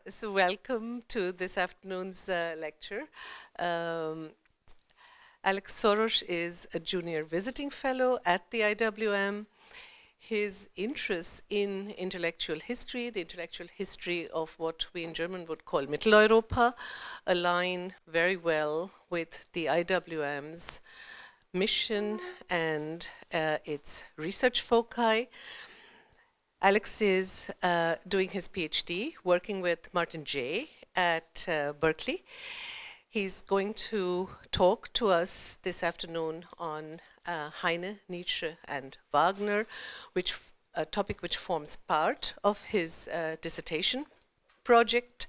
So welcome to this afternoon's lecture. Alex Soros is a junior visiting fellow at the IWM. His interests in intellectual history, the intellectual history of what we in German would call Mitteleuropa, align very well with the IWM's mission and its research foci. Alex is doing his PhD, working with Martin Jay at Berkeley. He's going to talk to us this afternoon on Heine, Nietzsche, and Wagner, a topic which forms part of his dissertation project.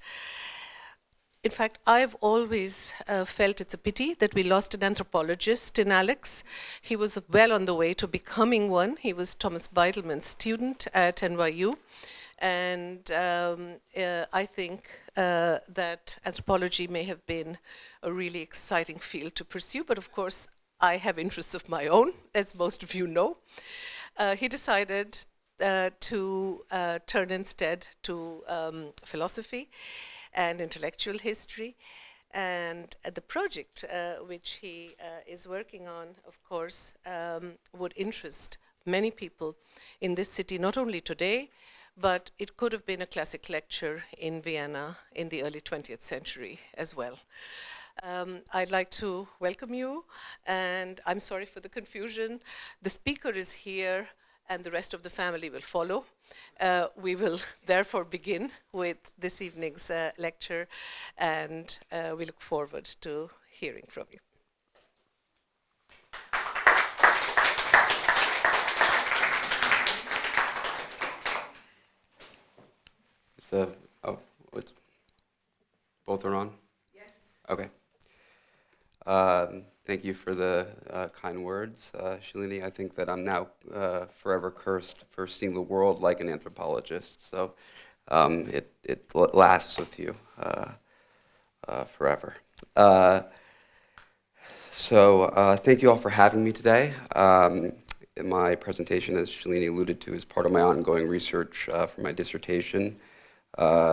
In fact, I've always felt it's a pity that we lost an anthropologist in Alex. He was well on the way to becoming one. He was Thomas Beidelman's student at NYU. And I think that anthropology may have been a really exciting field to pursue. But of course, I have interests of my own, as most of you know. He decided to turn instead to philosophy and intellectual history. And the project which he is working on, of course, would interest many people in this city, not only today, but it could have been a classic lecture in Vienna in the early 20th century as well. I'd like to welcome you, and I'm sorry for the confusion. The speaker is here, and the rest of the family will follow. We will therefore begin with this evening's lecture, and we look forward to hearing from you. Both are on? Yes. Okay. Thank you for the kind words, Shalini. I think that I'm now forever cursed for seeing the world like an anthropologist. So it lasts with you forever. Thank you all for having me today. My presentation, as Shalini alluded to, is part of my ongoing research for my dissertation,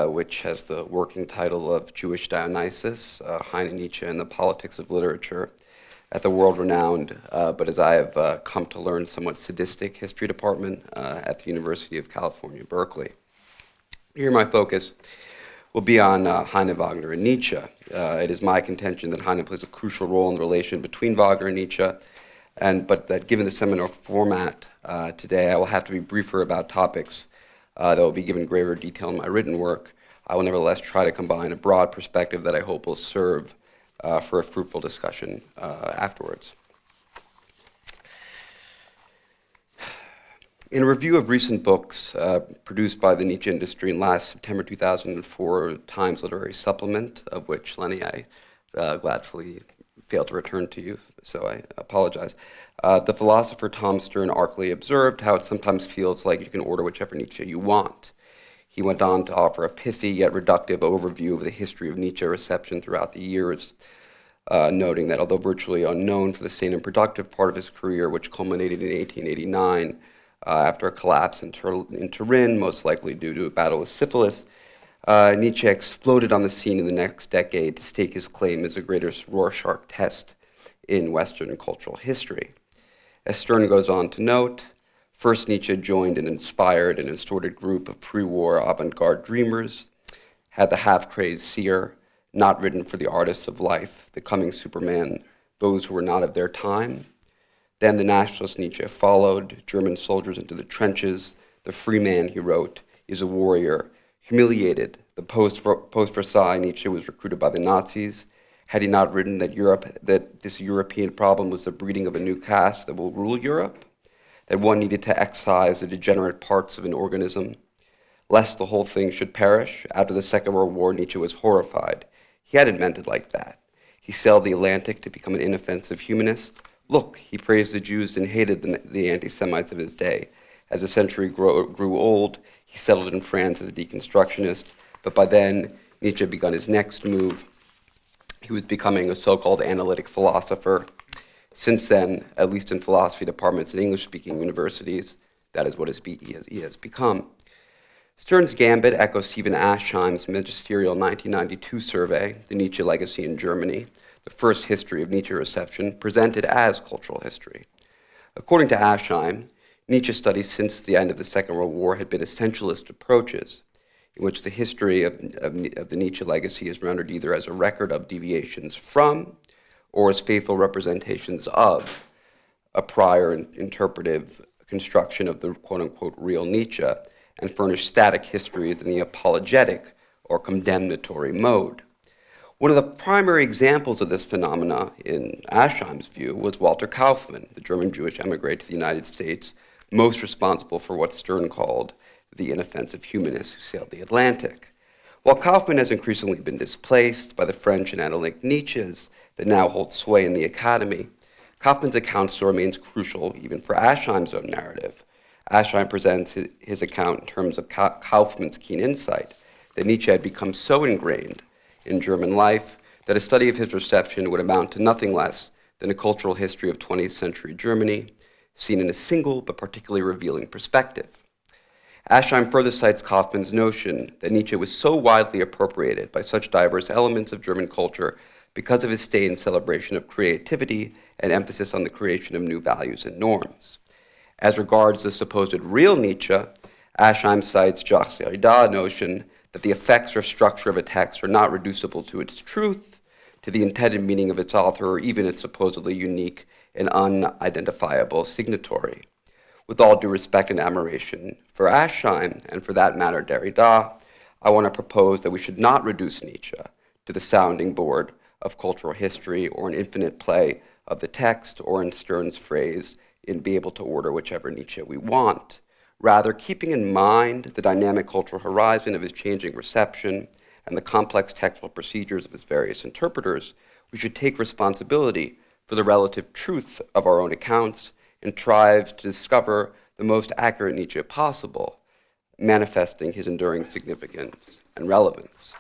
which has the working title of Jewish Dionysus, Heine, Nietzsche, and the Politics of Literature at the world-renowned, but as I have come to learn, somewhat sadistic history department at the University of California, Berkeley. Here my focus will be on Heine, Wagner, and Nietzsche. It is my contention that Heine plays a crucial role in the relation between Wagner and Nietzsche, but that given the seminar format today, I will have to be briefer about topics that will be given greater detail in my written work. I will nevertheless try to combine a broad perspective that I hope will serve for a fruitful discussion afterwards. In a review of recent books produced by the Nietzsche industry in last September 2004 Times Literary Supplement, of which, Lenny, I gladly failed to return to you, so I apologize. The philosopher Tom Stern artfully observed how it sometimes feels like you can order whichever Nietzsche you want. He went on to offer a pithy yet reductive overview of the history of Nietzsche reception throughout the years, noting that although virtually unknown for the sane and productive part of his career, which culminated in 1889 after a collapse in Turin, most likely due to a battle with syphilis, Nietzsche exploded on the scene in the next decade to stake his claim as the greatest Rorschach test in Western cultural history. As Stern goes on to note, first Nietzsche joined an inspired and distorted group of pre-war avant-garde dreamers, had the half-crazed seer, not written for the artists of life, the coming Superman, those who were not of their time. Then the nationalist Nietzsche followed, German soldiers into the trenches. The free man, he wrote, is a warrior. Humiliated, the post-Versailles Nietzsche was recruited by the Nazis. Had he not written that this European problem was the breeding of a new caste that will rule Europe? That one needed to excise the degenerate parts of an organism, lest the whole thing should perish? After the Second World War, Nietzsche was horrified. He hadn't meant it like that. He sailed the Atlantic to become an inoffensive humanist. Look, he praised the Jews and hated the anti-Semites of his day. As the century grew old, he settled in France as a deconstructionist, but by then, Nietzsche had begun his next move. He was becoming a so-called analytic philosopher. Since then, at least in philosophy departments in English-speaking universities, that is what he has become. Stern's gambit echoes Stephen Aschheim's magisterial 1992 survey, The Nietzsche Legacy in Germany, the first history of Nietzsche reception, presented as cultural history. According to Aschheim, Nietzsche studies since the end of the Second World War had been essentialist approaches, in which the history of the Nietzsche legacy is rendered either as a record of deviations from or as faithful representations of a prior interpretive construction of the quote-unquote real Nietzsche, and furnish static histories in the apologetic or condemnatory mode. One of the primary examples of this phenomena, in Aschheim's view, was Walter Kaufmann, the German Jewish emigre to the United States, most responsible for what Stern called the inoffensive humanist who sailed the Atlantic. While Kaufmann has increasingly been displaced by the French and analytic Nietzsches that now hold sway in the academy, Kaufmann's account still remains crucial even for Aschheim's own narrative. Aschheim presents his account in terms of Kaufmann's keen insight that Nietzsche had become so ingrained in German life that a study of his reception would amount to nothing less than a cultural history of 20th century Germany, seen in a single but particularly revealing perspective. Aschheim further cites Kaufmann's notion that Nietzsche was so widely appropriated by such diverse elements of German culture because of his stained celebration of creativity and emphasis on the creation of new values and norms. As regards the supposed real Nietzsche, Aschheim cites Jacques Derrida's notion that the effects or structure of a text are not reducible to its truth, to the intended meaning of its author, or even its supposedly unique and unidentifiable signatory. With all due respect and admiration for Aschheim, and for that matter Derrida, I want to propose that we should not reduce Nietzsche to the sounding board of cultural history or an infinite play of the text, or in Stern's phrase, in be able to order whichever Nietzsche we want. Rather, keeping in mind the dynamic cultural horizon of his changing reception and the complex textual procedures of his various interpreters, we should take responsibility for the relative truth of our own accounts and strive to discover the most accurate Nietzsche possible, manifesting his enduring significance and relevance.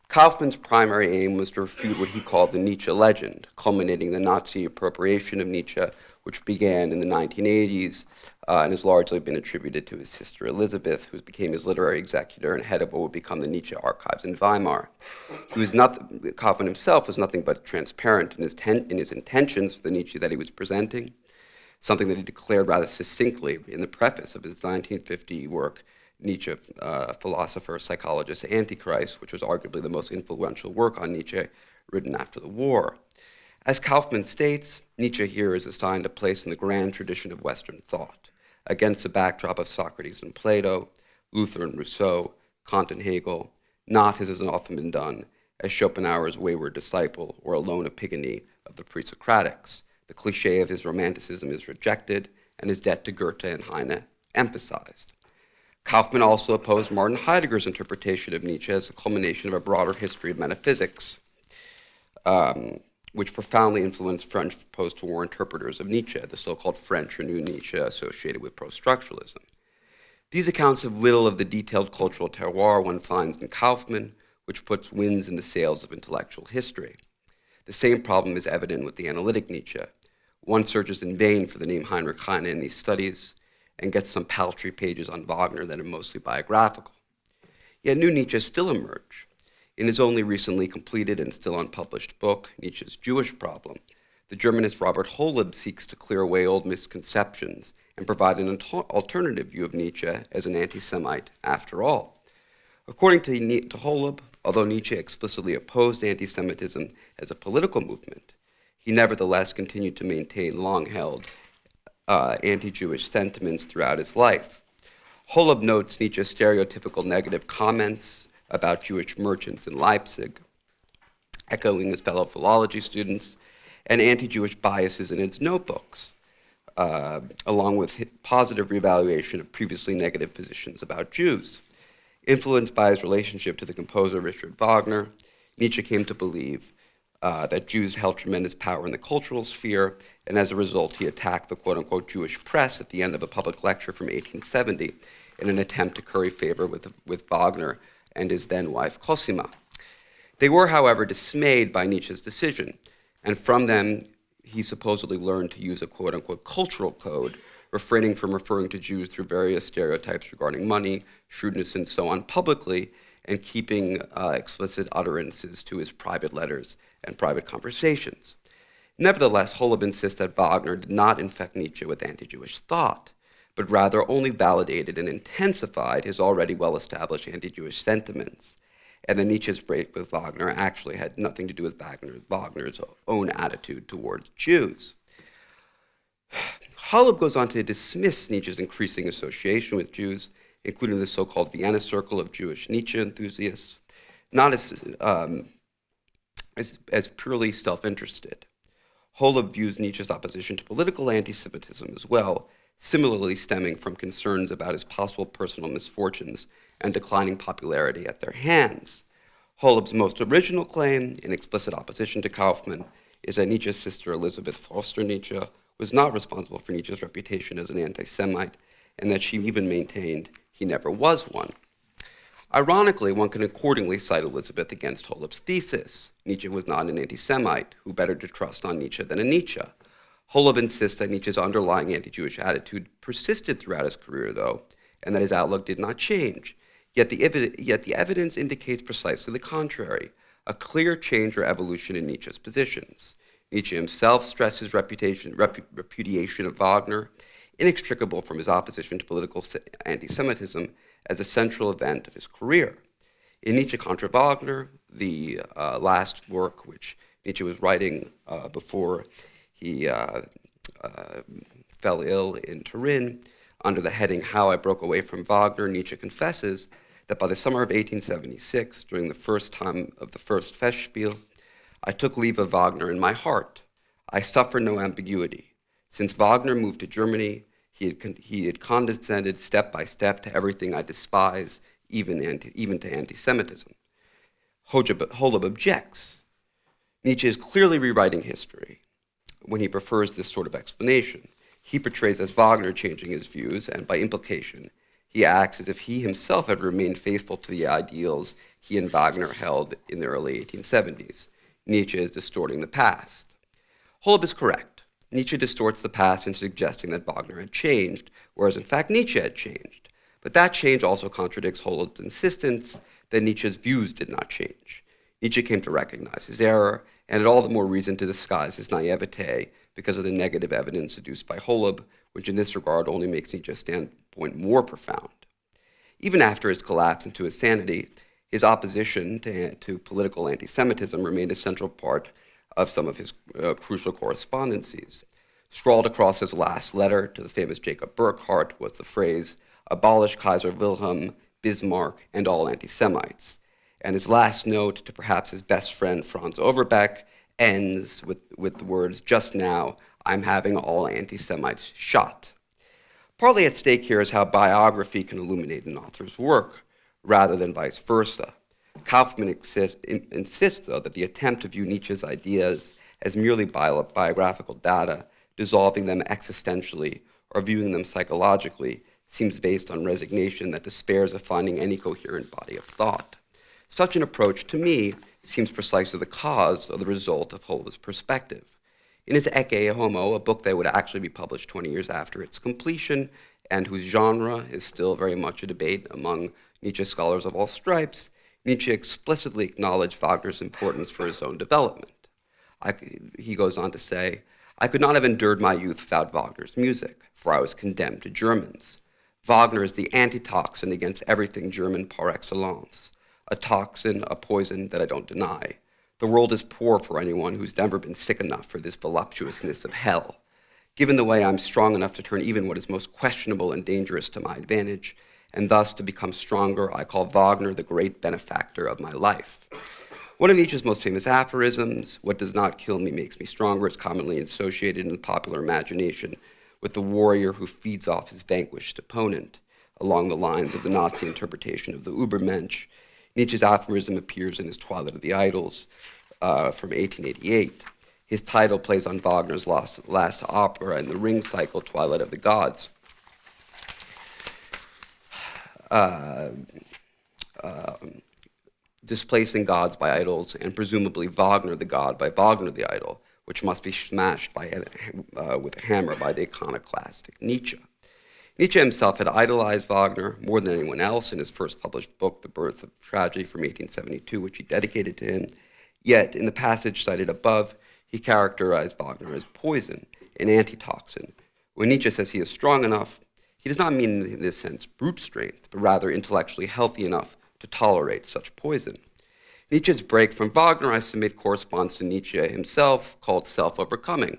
Kaufmann's primary aim was to refute what he called the Nietzsche legend, culminating the Nazi appropriation of Nietzsche, which began in the 1980s and has largely been attributed to his sister Elizabeth, who became his literary executor and head of what would become the Nietzsche archives in Weimar. Kaufmann himself was nothing but transparent in his intentions for the Nietzsche that he was presenting, something that he declared rather succinctly in the preface of his 1950 work, Nietzsche, philosopher, psychologist, Antichrist, which was arguably the most influential work on Nietzsche written after the war. As Kaufmann states, Nietzsche here is assigned a place in the grand tradition of Western thought, against the backdrop of Socrates and Plato, Luther and Rousseau, Kant and Hegel, not, as has often been done, as Schopenhauer's wayward disciple or a lone epigony of the pre-Socratics. The cliché of his romanticism is rejected, and his debt to Goethe and Heine emphasized. Kaufmann also opposed Martin Heidegger's interpretation of Nietzsche as a culmination of a broader history of metaphysics, which profoundly influenced French post-war interpreters of Nietzsche, the so-called French or New Nietzsche associated with post-structuralism. These accounts have little of the detailed cultural terroir one finds in Kaufmann, which puts winds in the sails of intellectual history. The same problem is evident with the analytic Nietzsche. One searches in vain for the name Heinrich Heine in these studies, and gets some paltry pages on Wagner that are mostly biographical. Yet new Nietzsche still emerge. In his only recently completed and still unpublished book, Nietzsche's Jewish Problem, the Germanist Robert Holub seeks to clear away old misconceptions and provide an alternative view of Nietzsche as an anti-Semite after all. According to Holub, although Nietzsche explicitly opposed anti-Semitism as a political movement, he nevertheless continued to maintain long-held anti-Jewish sentiments throughout his life. Holub notes Nietzsche's stereotypical negative comments about Jewish merchants in Leipzig, echoing his fellow philology students, and anti-Jewish biases in his notebooks, along with positive reevaluation of previously negative positions about Jews. Influenced by his relationship to the composer Richard Wagner, Nietzsche came to believe that Jews held tremendous power in the cultural sphere, and as a result, he attacked the quote-unquote Jewish press at the end of a public lecture from 1870 in an attempt to curry favor with Wagner and his then-wife Cosima. They were, however, dismayed by Nietzsche's decision, and from them he supposedly learned to use a quote-unquote cultural code, refraining from referring to Jews through various stereotypes regarding money, shrewdness, and so on publicly, and keeping explicit utterances to his private letters and private conversations. Nevertheless, Holub insists that Wagner did not infect Nietzsche with anti-Jewish thought, but rather only validated and intensified his already well-established anti-Jewish sentiments, and that Nietzsche's break with Wagner actually had nothing to do with Wagner's own attitude towards Jews. Holub goes on to dismiss Nietzsche's increasing association with Jews, including the so-called Vienna Circle of Jewish Nietzsche enthusiasts, not as purely self-interested. Holub views Nietzsche's opposition to political anti-Semitism as well, similarly stemming from concerns about his possible personal misfortunes and declining popularity at their hands. Holub's most original claim, in explicit opposition to Kaufmann, is that Nietzsche's sister Elizabeth Foster Nietzsche was not responsible for Nietzsche's reputation as an anti-Semite, and that she even maintained he never was one. Ironically, one can accordingly cite Elizabeth against Holub's thesis. Nietzsche was not an anti-Semite, who better to trust on Nietzsche than a Nietzsche. Holub insists that Nietzsche's underlying anti-Jewish attitude persisted throughout his career, though, and that his outlook did not change. Yet the evidence indicates precisely the contrary, a clear change or evolution in Nietzsche's positions. Nietzsche himself stressed his repudiation of Wagner, inextricable from his opposition to political anti-Semitism, as a central event of his career. In Nietzsche contra Wagner, the last work which Nietzsche was writing before he fell ill in Turin, under the heading How I Broke Away from Wagner, Nietzsche confesses that by the summer of 1876, during the first time of the first Festspiel, I took leave of Wagner in my heart. I suffer no ambiguity. Since Wagner moved to Germany, he had condescended step by step to everything I despise, even to anti-Semitism. Holub objects. Nietzsche is clearly rewriting history when he prefers this sort of explanation. He portrays as Wagner changing his views, and by implication, he acts as if he himself had remained faithful to the ideals he and Wagner held in the early 1870s. Nietzsche is distorting the past. Holub is correct. Nietzsche distorts the past in suggesting that Wagner had changed, whereas in fact Nietzsche had changed. But that change also contradicts Holub's insistence that Nietzsche's views did not change. Nietzsche came to recognize his error, and had all the more reason to disguise his naivete because of the negative evidence adduced by Holub, which in this regard only makes Nietzsche's standpoint more profound. Even after his collapse into his sanity, his opposition to political anti-Semitism remained a central part of some of his crucial correspondences. Scrawled across his last letter to the famous Jacob Burckhardt was the phrase, "Abolish Kaiser Wilhelm, Bismarck, and all anti-Semites." And his last note to perhaps his best friend Franz Overbeck ends with the words, "Just now, I'm having all anti-Semites shot." Partly at stake here is how biography can illuminate an author's work, rather than vice versa. Kaufmann insists, though, that the attempt to view Nietzsche's ideas as merely biographical data, dissolving them existentially or viewing them psychologically, seems based on resignation that despairs of finding any coherent body of thought. Such an approach, to me, seems precisely the cause of the result of Holub's perspective. In his Ecce Homo, a book that would actually be published 20 years after its completion, and whose genre is still very much a debate among Nietzsche scholars of all stripes, Nietzsche explicitly acknowledged Wagner's importance for his own development. He goes on to say, "I could not have endured my youth without Wagner's music, for I was condemned to Germans. Wagner is the antitoxin against everything German par excellence, a toxin, a poison that I don't deny. The world is poor for anyone who's never been sick enough for this voluptuousness of hell. Given the way I'm strong enough to turn even what is most questionable and dangerous to my advantage, and thus to become stronger, I call Wagner the great benefactor of my life." One of Nietzsche's most famous aphorisms, "What does not kill me makes me stronger," is commonly associated in the popular imagination with the warrior who feeds off his vanquished opponent. Along the lines of the Nazi interpretation of the Übermensch, Nietzsche's aphorism appears in his Twilight of the Idols from 1888. His title plays on Wagner's last opera in the Ring cycle, Twilight of the Gods. Displacing gods by idols, and presumably Wagner the god by Wagner the idol, which must be smashed with a hammer by the iconoclastic Nietzsche. Nietzsche himself had idolized Wagner more than anyone else in his first published book, The Birth of Tragedy, from 1872, which he dedicated to him. Yet, in the passage cited above, he characterized Wagner as poison, an antitoxin. When Nietzsche says he is strong enough, he does not mean in this sense brute strength, but rather intellectually healthy enough to tolerate such poison. Nietzsche's break from Wagner, I submit, corresponds to Nietzsche himself, called self-overcoming.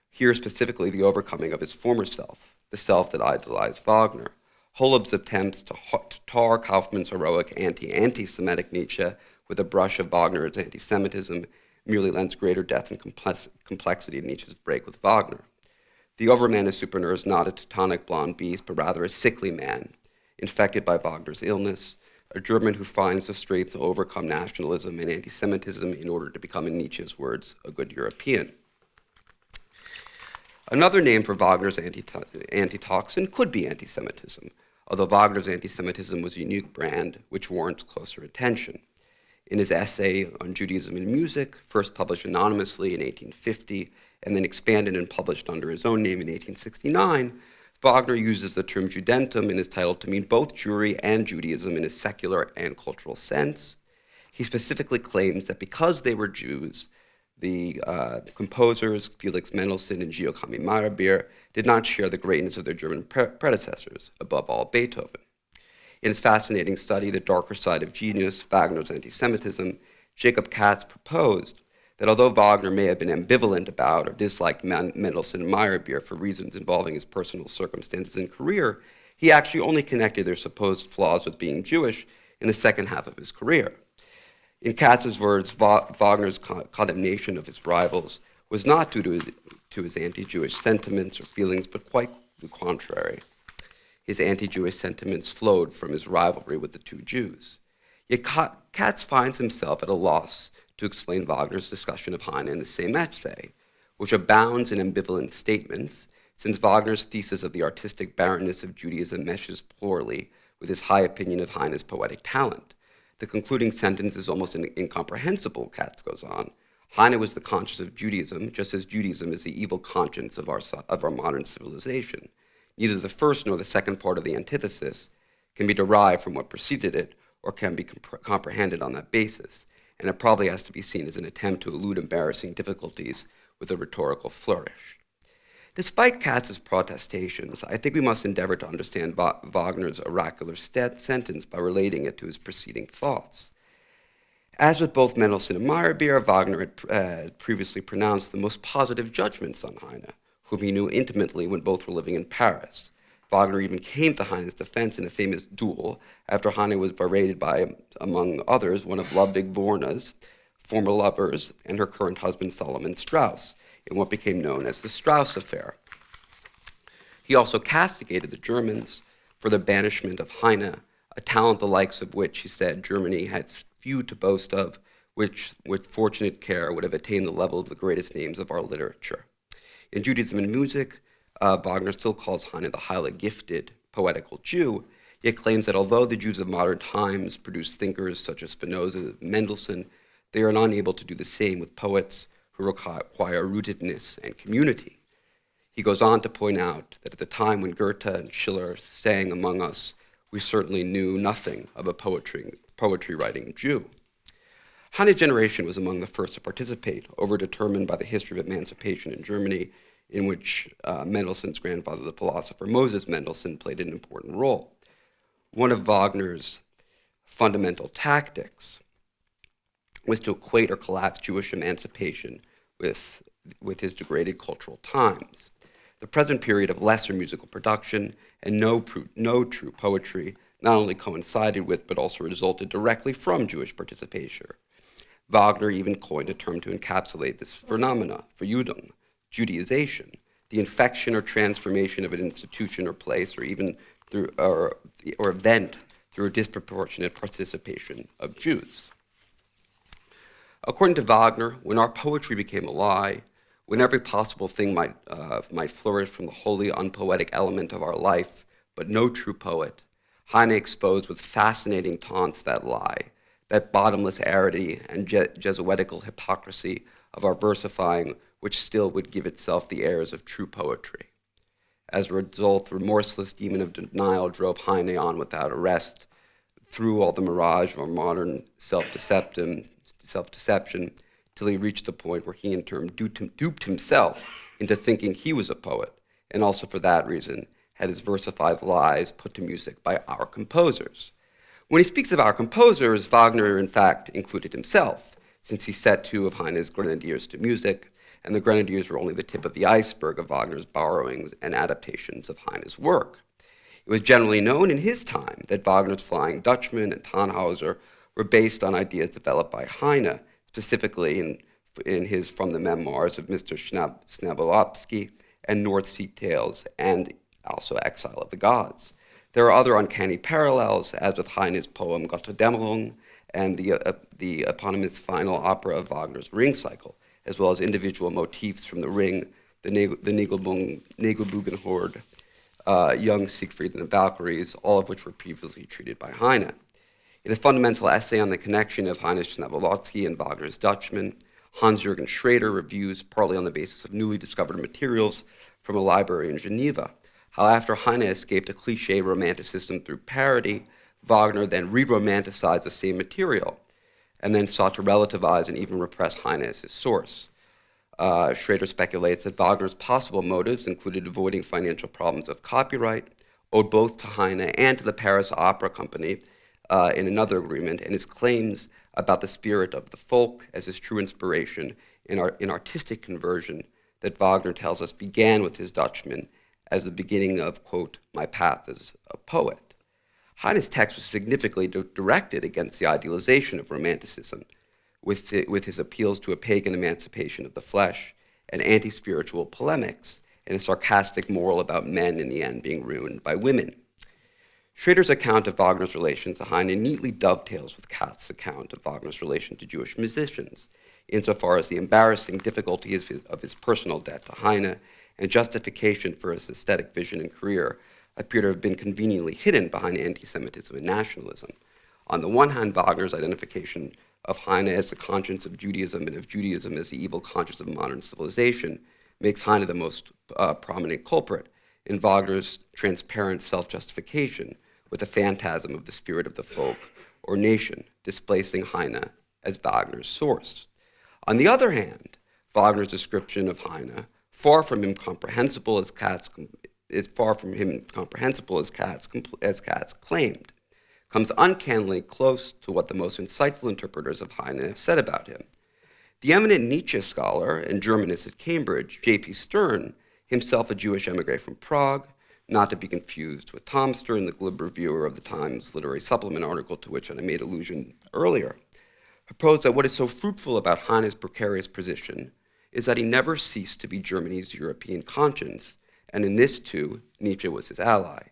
Here specifically the overcoming of his former self, the self that idolized Wagner. Holub's attempts to tar Kaufmann's heroic anti-Semitic Nietzsche with a brush of Wagner's anti-Semitism merely lends greater depth and complexity to Nietzsche's break with Wagner. The overman of Superner is not a Teutonic blonde beast, but rather a sickly man, infected by Wagner's illness, a German who finds the strength to overcome nationalism and anti-Semitism in order to become, in Nietzsche's words, a good European. Another name for Wagner's antitoxin could be anti-Semitism, although Wagner's anti-Semitism was a unique brand which warrants closer attention. In his essay on Judaism and music, first published anonymously in 1850, and then expanded and published under his own name in 1869, Wagner uses the term Judentum in his title to mean both Jewry and Judaism in a secular and cultural sense. He specifically claims that because they were Jews, the composers Felix Mendelssohn and Giacomo Meyerbeer did not share the greatness of their German predecessors, above all Beethoven. In his fascinating study, The Darker Side of Genius, Wagner's Anti-Semitism, Jacob Katz proposed that although Wagner may have been ambivalent about or disliked Mendelssohn and Meyerbeer for reasons involving his personal circumstances and career, he actually only connected their supposed flaws with being Jewish in the second half of his career. In Katz's words, Wagner's condemnation of his rivals was not due to his anti-Jewish sentiments or feelings, but quite the contrary. His anti-Jewish sentiments flowed from his rivalry with the two Jews. Yet Katz finds himself at a loss to explain Wagner's discussion of Heine in the same essay, which abounds in ambivalent statements, since Wagner's thesis of the artistic barrenness of Judaism meshes poorly with his high opinion of Heine's poetic talent. The concluding sentence is almost incomprehensible, Katz goes on. Heine was the conscience of Judaism, just as Judaism is the evil conscience of our modern civilization. Neither the first nor the second part of the antithesis can be derived from what preceded it or can be comprehended on that basis, and it probably has to be seen as an attempt to elude embarrassing difficulties with a rhetorical flourish. Despite Katz's protestations, I think we must endeavor to understand Wagner's oracular sentence by relating it to his preceding thoughts. As with both Mendelssohn and Meyerbeer, Wagner had previously pronounced the most positive judgments on Heine, whom he knew intimately when both were living in Paris. Wagner even came to Heine's defense in a famous duel after Heine was berated by, among others, one of Ludwig Borne's former lovers and her current husband Solomon Strauss, in what became known as the Strauss Affair. He also castigated the Germans for the banishment of Heine, a talent the likes of which, he said, Germany had few to boast of, which with fortunate care would have attained the level of the greatest names of our literature. In Judaism and music, Wagner still calls Heine the highly gifted, poetical Jew, yet claims that although the Jews of modern times produce thinkers such as Spinoza and Mendelssohn, they are unable to do the same with poets who require rootedness and community. He goes on to point out that at the time when Goethe and Schiller sang among us, we certainly knew nothing of a poetry-writing Jew. Heine's generation was among the first to participate, overdetermined by the history of emancipation in Germany, in which Mendelssohn's grandfather, the philosopher Moses Mendelssohn, played an important role. One of Wagner's fundamental tactics was to equate or collapse Jewish emancipation with his degraded cultural times. The present period of lesser musical production and no true poetry not only coincided with, but also resulted directly from Jewish participation. Wagner even coined a term to encapsulate this phenomena, Verjudung, Judaization, the infection or transformation of an institution or place, or even through or event through a disproportionate participation of Jews. According to Wagner, when our poetry became a lie, when every possible thing might flourish from the wholly unpoetic element of our life, but no true poet, Heine exposed with fascinating taunts that lie, that bottomless arity and Jesuitical hypocrisy of our versifying which still would give itself the airs of true poetry. As a result, the remorseless demon of denial drove Heine on without arrest through all the mirage of our modern self-deception till he reached the point where he in turn duped himself into thinking he was a poet, and also for that reason had his versified lies put to music by our composers. When he speaks of our composers, Wagner in fact included himself, since he set two of Heine's Grenadiers to music, and the Grenadiers were only the tip of the iceberg of Wagner's borrowings and adaptations of Heine's work. It was generally known in his time that Wagner's Flying Dutchman and Tannhäuser were based on ideas developed by Heine, specifically in his From the Memoirs of Mr. Snabolowski and North Sea Tales, and also Exile of the Gods. There are other uncanny parallels, as with Heine's poem Götterdämmerung and the eponymous final opera of Wagner's Ring Cycle, as well as individual motifs from The Ring, the Nibelungenhorde, Young Siegfried and the Valkyries, all of which were previously treated by Heine. In a fundamental essay on the connection of Heinrich Snabolowski and Wagner's Dutchman, Hans-Jürgen Schrader reviews, partly on the basis of newly discovered materials from a library in Geneva, how after Heine escaped a cliché romanticism through parody, Wagner then re-romanticized the same material, and then sought to relativize and even repress Heine as his source. Schrader speculates that Wagner's possible motives included avoiding financial problems of copyright, owed both to Heine and to the Paris Opera Company in another agreement, and his claims about the spirit of the folk as his true inspiration in artistic conversion that Wagner tells us began with his Dutchman as the beginning of, quote, my path as a poet. Heine's text was significantly directed against the idealization of Romanticism, with his appeals to a pagan emancipation of the flesh and anti-spiritual polemics and a sarcastic moral about men in the end being ruined by women. Schrader's account of Wagner's relation to Heine neatly dovetails with Katz's account of Wagner's relation to Jewish musicians, insofar as the embarrassing difficulty of his personal debt to Heine and justification for his aesthetic vision and career appear to have been conveniently hidden behind anti-Semitism and nationalism. On the one hand, Wagner's identification of Heine as the conscience of Judaism and of Judaism as the evil conscience of modern civilization makes Heine the most prominent culprit in Wagner's transparent self-justification with the phantasm of the spirit of the folk or nation, displacing Heine as Wagner's source. On the other hand, Wagner's description of Heine, far from him comprehensible as Katz claimed, comes uncannily close to what the most insightful interpreters of Heine have said about him. The eminent Nietzsche scholar and Germanist at Cambridge, J.P. Stern, himself a Jewish emigre from Prague, not to be confused with Tom Stern, the glib reviewer of the Times Literary Supplement article to which I made allusion earlier, proposed that what is so fruitful about Heine's precarious position is that he never ceased to be Germany's European conscience, and in this too, Nietzsche was his ally.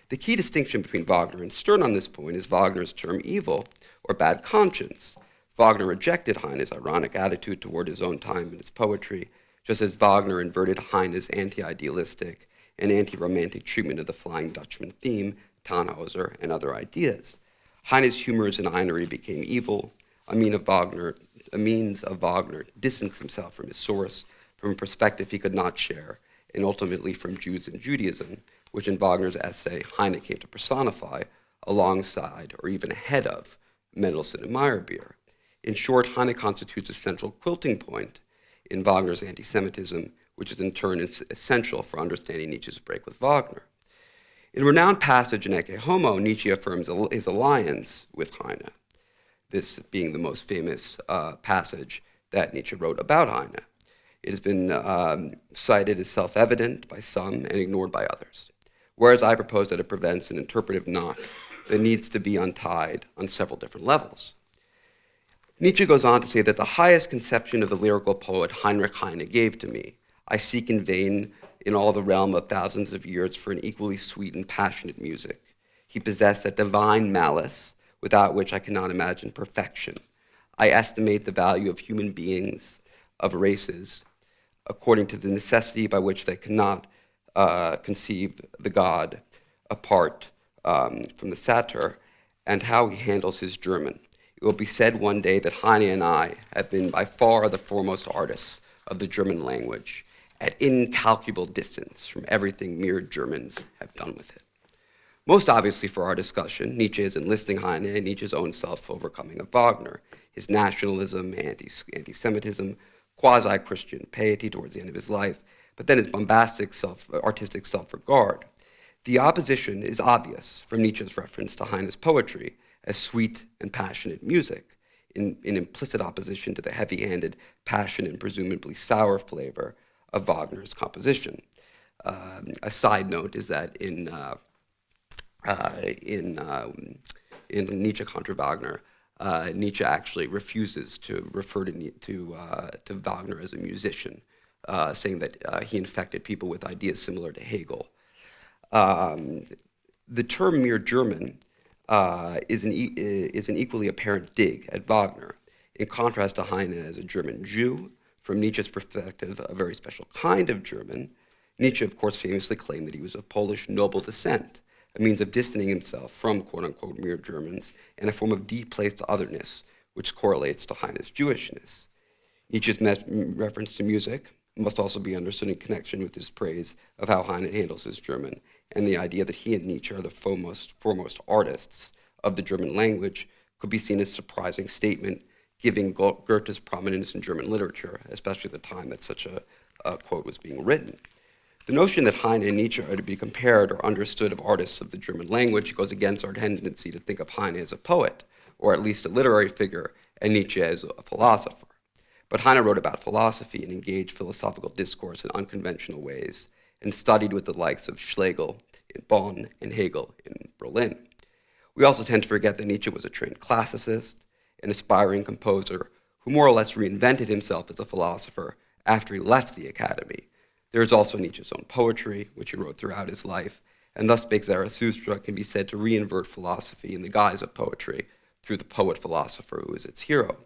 The key distinction between Wagner and Stern on this point is Wagner's term evil, or bad conscience. Wagner rejected Heine's ironic attitude toward his own time and his poetry, just as Wagner inverted Heine's anti-idealistic and anti-romantic treatment of the Flying Dutchman theme, Tannhäuser, and other ideas. Heine's humors and Einery became evil, a means of Wagner distanced himself from his source, from a perspective he could not share, and ultimately from Jews and Judaism, which in Wagner's essay, Heine came to personify alongside or even ahead of Mendelssohn and Meyerbeer. In short, Heine constitutes a central quilting point in Wagner's anti-Semitism, which is in turn essential for understanding Nietzsche's break with Wagner. In a renowned passage in Ecce Homo, Nietzsche affirms his alliance with Heine, this being the most famous passage that Nietzsche wrote about Heine. It has been cited as self-evident by some and ignored by others, whereas I propose that it prevents an interpretive knot that needs to be untied on several different levels. Nietzsche goes on to say that the highest conception of the lyrical poet Heinrich Heine gave to me, I seek in vain in all the realm of thousands of years for an equally sweet and passionate music. He possessed that divine malice without which I cannot imagine perfection. I estimate the value of human beings, of races, according to the necessity by which they cannot conceive the God apart from the satyr, and how he handles his German. it will be said one day that Heine and I have been by far the foremost artists of the German language, at incalculable distance from everything mere Germans have done with it. Most obviously for our discussion, Nietzsche is enlisting Heine and Nietzsche's own self-overcoming of Wagner, his nationalism, anti-Semitism, quasi-Christian piety towards the end of his life, but then his bombastic artistic self-regard. The opposition is obvious from Nietzsche's reference to Heine's poetry as sweet and passionate music, in implicit opposition to the heavy-handed, passionate, and presumably sour flavor of Wagner's composition. A side note is that in Nietzsche contra Wagner, Nietzsche actually refuses to refer to Wagner as a musician, saying that he infected people with ideas similar to Hegel. The term mere German is an equally apparent dig at Wagner, in contrast to Heine as a German Jew. From Nietzsche's perspective, a very special kind of German. Nietzsche, of course, famously claimed that he was of Polish noble descent, a means of distancing himself from quote-unquote mere Germans, and a form of deplaced otherness, which correlates to Heine's Jewishness. Nietzsche's reference to music must also be understood in connection with his praise of how Heine handles his German, and the idea that he and Nietzsche are the foremost artists of the German language could be seen as a surprising statement, giving Goethe's prominence in German literature, especially at the time that such a quote was being written. The notion that Heine and Nietzsche are to be compared or understood of artists of the German language goes against our tendency to think of Heine as a poet, or at least a literary figure, and Nietzsche as a philosopher. But Heine wrote about philosophy and engaged philosophical discourse in unconventional ways, and studied with the likes of Schlegel in Bonn and Hegel in Berlin. We also tend to forget that Nietzsche was a trained classicist, an aspiring composer who more or less reinvented himself as a philosopher after he left the academy. There is also Nietzsche's own poetry, which he wrote throughout his life, and thus spake Zarathustra can be said to reinvert philosophy in the guise of poetry through the poet-philosopher who is its hero.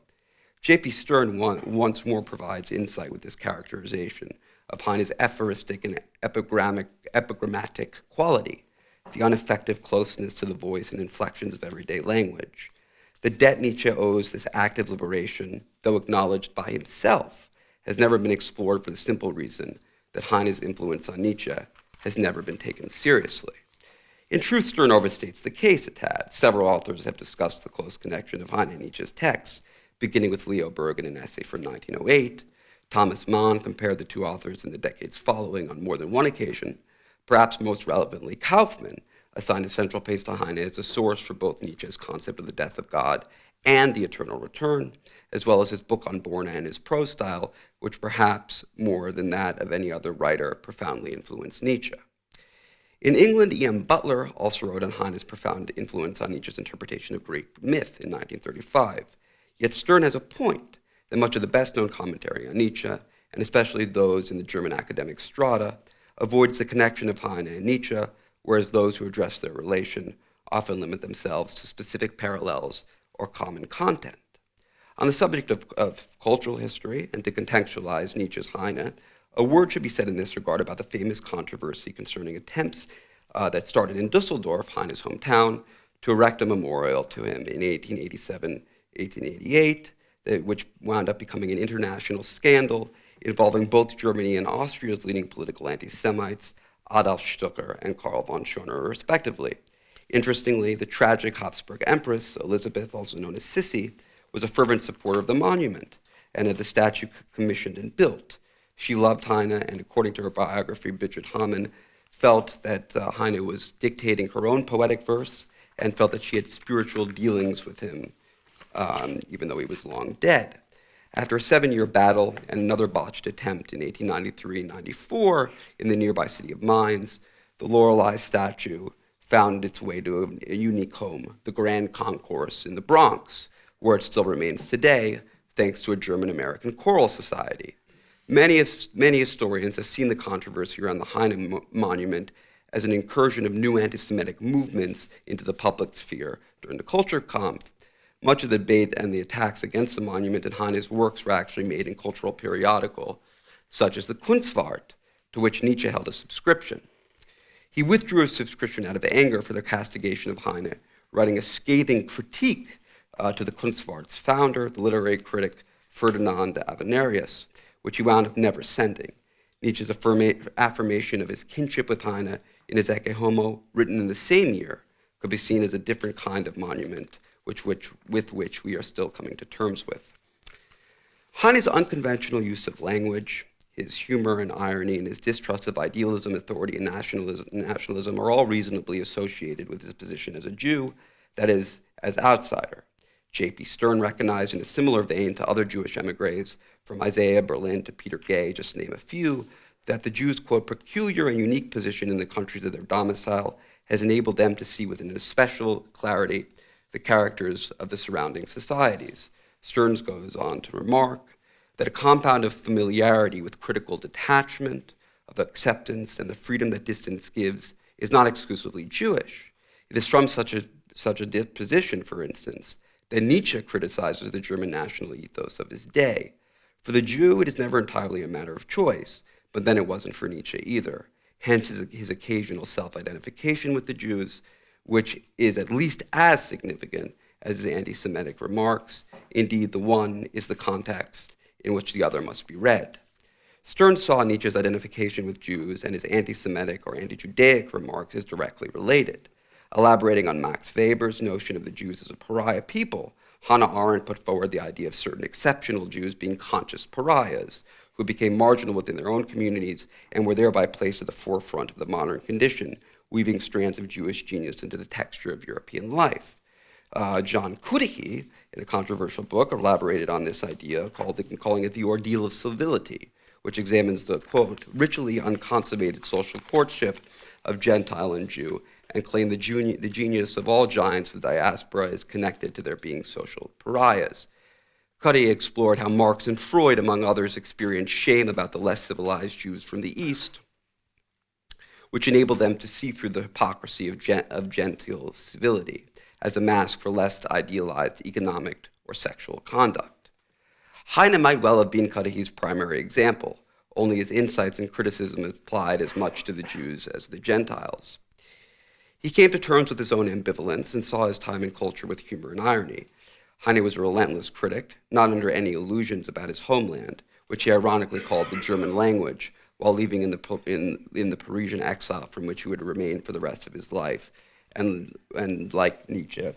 J.P. Stern once more provides insight with this characterization of Heine's aphoristic and epigrammatic quality, the unaffected closeness to the voice and inflections of everyday language. The debt Nietzsche owes this active liberation, though acknowledged by himself, has never been explored for the simple reason that Heine's influence on Nietzsche has never been taken seriously. In truth, Stern overstates the case a tad. Several authors have discussed the close connection of Heine and Nietzsche's texts, beginning with Leo Berg in an essay from 1908. Thomas Mann compared the two authors in the decades following on more than one occasion. Perhaps most relevantly, Kaufmann assigned a central place to Heine as a source for both Nietzsche's concept of the death of God and the eternal return, as well as his book on Borne and his prose style, which perhaps more than that of any other writer profoundly influenced Nietzsche. In England, E.M. Butler also wrote on Heine's profound influence on Nietzsche's interpretation of Greek myth in 1935. Yet Stern has a point that much of the best-known commentary on Nietzsche, and especially those in the German academic strata, avoids the connection of Heine and Nietzsche, whereas those who address their relation often limit themselves to specific parallels or common content. On the subject of cultural history, and to contextualize Nietzsche's Heine, a word should be said in this regard about the famous controversy concerning attempts that started in Dusseldorf, Heine's hometown, to erect a memorial to him in 1887-1888, which wound up becoming an international scandal involving both Germany and Austria's leading political anti-Semites, Adolf Stucker and Karl von Schoner, respectively. Interestingly, the tragic Habsburg Empress, Elizabeth, also known as Sissi, was a fervent supporter of the monument and had the statue commissioned and built. She loved Heine, and according to her biography, Bridget Hamann, felt that Heine was dictating her own poetic verse and felt that she had spiritual dealings with him, even though he was long dead. After a 7-year battle and another botched attempt in 1893-94 in the nearby city of Mainz, the Lorelei statue found its way to a unique home, the Grand Concourse in the Bronx, where it still remains today, thanks to a German-American choral society. Many historians have seen the controversy around the Heine monument as an incursion of new anti-Semitic movements into the public sphere during the Culture Kampf. Much of the debate and the attacks against the monument and Heine's works were actually made in cultural periodicals, such as the Kunstwart, to which Nietzsche held a subscription. He withdrew his subscription out of anger for the castigation of Heine, writing a scathing critique to the Kunstwert's founder, the literary critic Ferdinand Avenarius, which he wound up never sending. Nietzsche's affirmation of his kinship with Heine in his Ecce Homo, written in the same year, could be seen as a different kind of monument with which we are still coming to terms with. Heine's unconventional use of language, his humor and irony, and his distrust of idealism, authority, and nationalism are all reasonably associated with his position as a Jew, that is, as outsider. J.P. Stern recognized in a similar vein to other Jewish emigres, from Isaiah Berlin to Peter Gay, just to name a few, that the Jews' quote, peculiar and unique position in the countries of their domicile has enabled them to see with an especial clarity the characters of the surrounding societies. Stearns goes on to remark that a compound of familiarity with critical detachment, of acceptance, and the freedom that distance gives is not exclusively Jewish. It is from such a disposition, for instance, that Nietzsche criticizes the German national ethos of his day. For the Jew, it is never entirely a matter of choice, but then it wasn't for Nietzsche either. Hence his occasional self-identification with the Jews, which is at least as significant as his anti-Semitic remarks. Indeed, the one is the context in which the other must be read. Stern saw Nietzsche's identification with Jews and his anti-Semitic or anti-Judaic remarks as directly related. Elaborating on Max Weber's notion of the Jews as a pariah people, Hannah Arendt put forward the idea of certain exceptional Jews being conscious pariahs, who became marginal within their own communities and were thereby placed at the forefront of the modern condition, weaving strands of Jewish genius into the texture of European life. John Cudahy, in a controversial book, elaborated on this idea, calling it the ordeal of civility, which examines the, quote, ritually unconsummated social courtship of Gentile and Jew, and claimed the genius of all giants of the diaspora is connected to their being social pariahs. Cudahy explored how Marx and Freud, among others, experienced shame about the less civilized Jews from the East, which enabled them to see through the hypocrisy of gentile civility as a mask for less idealized economic or sexual conduct. Heine might well have been Cudahy's primary example, only his insights and criticism applied as much to the Jews as the Gentiles. He came to terms with his own ambivalence and saw his time in culture with humor and irony. Heine was a relentless critic, not under any illusions about his homeland, which he ironically called the German language, while living in the Parisian exile from which he would remain for the rest of his life, and like Nietzsche,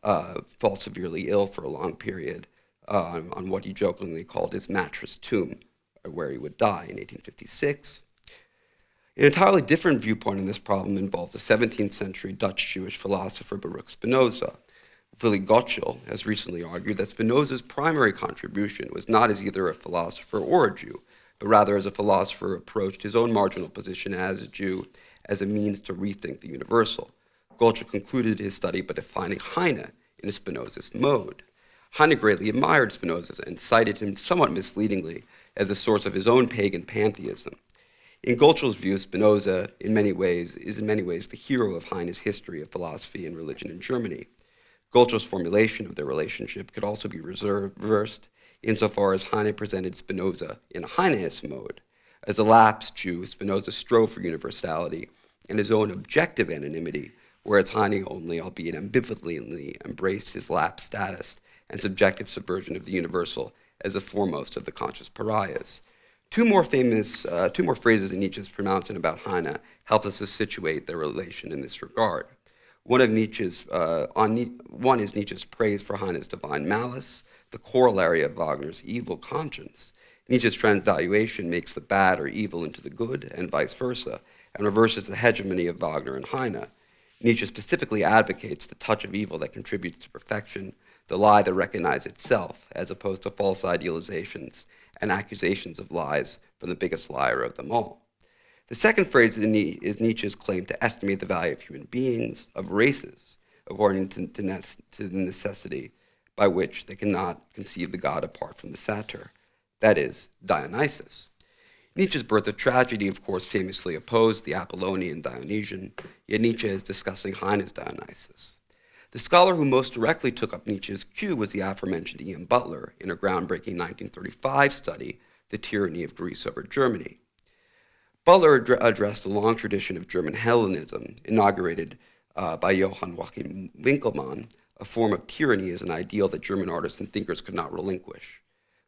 fall severely ill for a long period on what he jokingly called his mattress tomb, where he would die in 1856. An entirely different viewpoint on this problem involves the 17th century Dutch Jewish philosopher Baruch Spinoza. Willy Gottschill has recently argued that Spinoza's primary contribution was not as either a philosopher or a Jew, but rather as a philosopher who approached his own marginal position as a Jew as a means to rethink the universal. Gottschill concluded his study by defining Heine in a Spinozist mode. Heine greatly admired Spinoza and cited him somewhat misleadingly as a source of his own pagan pantheism. In Gotschill's view, Spinoza is in many ways the hero of Heine's history of philosophy and religion in Germany. Gotschill's formulation of their relationship could also be reversed insofar as Heine presented Spinoza in a Heineist mode. As a lapsed Jew, Spinoza strove for universality and his own objective anonymity, whereas Heine only, albeit ambivalently, embraced his lapsed status and subjective subversion of the universal as the foremost of the conscious pariahs. Two more phrases in Nietzsche's pronouncement about Heine help us to situate their relation in this regard. One is Nietzsche's praise for Heine's divine malice, the corollary of Wagner's evil conscience. Nietzsche's transvaluation makes the bad or evil into the good, and vice versa, and reverses the hegemony of Wagner and Heine. Nietzsche specifically advocates the touch of evil that contributes to perfection, the lie that recognizes itself, as opposed to false idealizations and accusations of lies from the biggest liar of them all. The second phrase is Nietzsche's claim to estimate the value of human beings, of races, according to the necessity by which they cannot conceive the god apart from the satyr, that is, Dionysus. Nietzsche's Birth of Tragedy, of course, famously opposed the Apollonian Dionysian, yet Nietzsche is discussing Heine's Dionysus. The scholar who most directly took up Nietzsche's cue was the aforementioned Ian Butler in a groundbreaking 1935 study, The Tyranny of Greece Over Germany. Butler addressed the long tradition of German Hellenism, inaugurated by Johann Joachim Winckelmann a form of tyranny as an ideal that German artists and thinkers could not relinquish.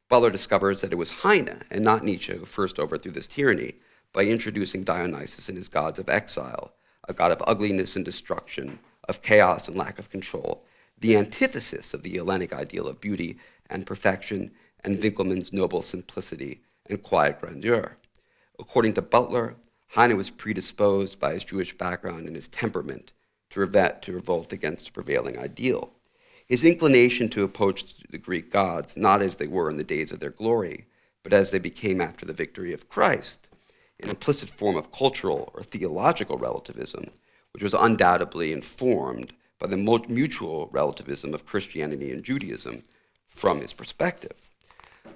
Butler discovers that it was Heine and not Nietzsche who first overthrew this tyranny by introducing Dionysus and his gods of exile, a god of ugliness and destruction, of chaos and lack of control, the antithesis of the Hellenic ideal of beauty and perfection, and Winckelmann's noble simplicity and quiet grandeur. According to Butler, Heine was predisposed by his Jewish background and his temperament to revolt against the prevailing ideal. His inclination to approach the Greek gods not as they were in the days of their glory, but as they became after the victory of Christ, an implicit form of cultural or theological relativism, which was undoubtedly informed by the mutual relativism of Christianity and Judaism from his perspective.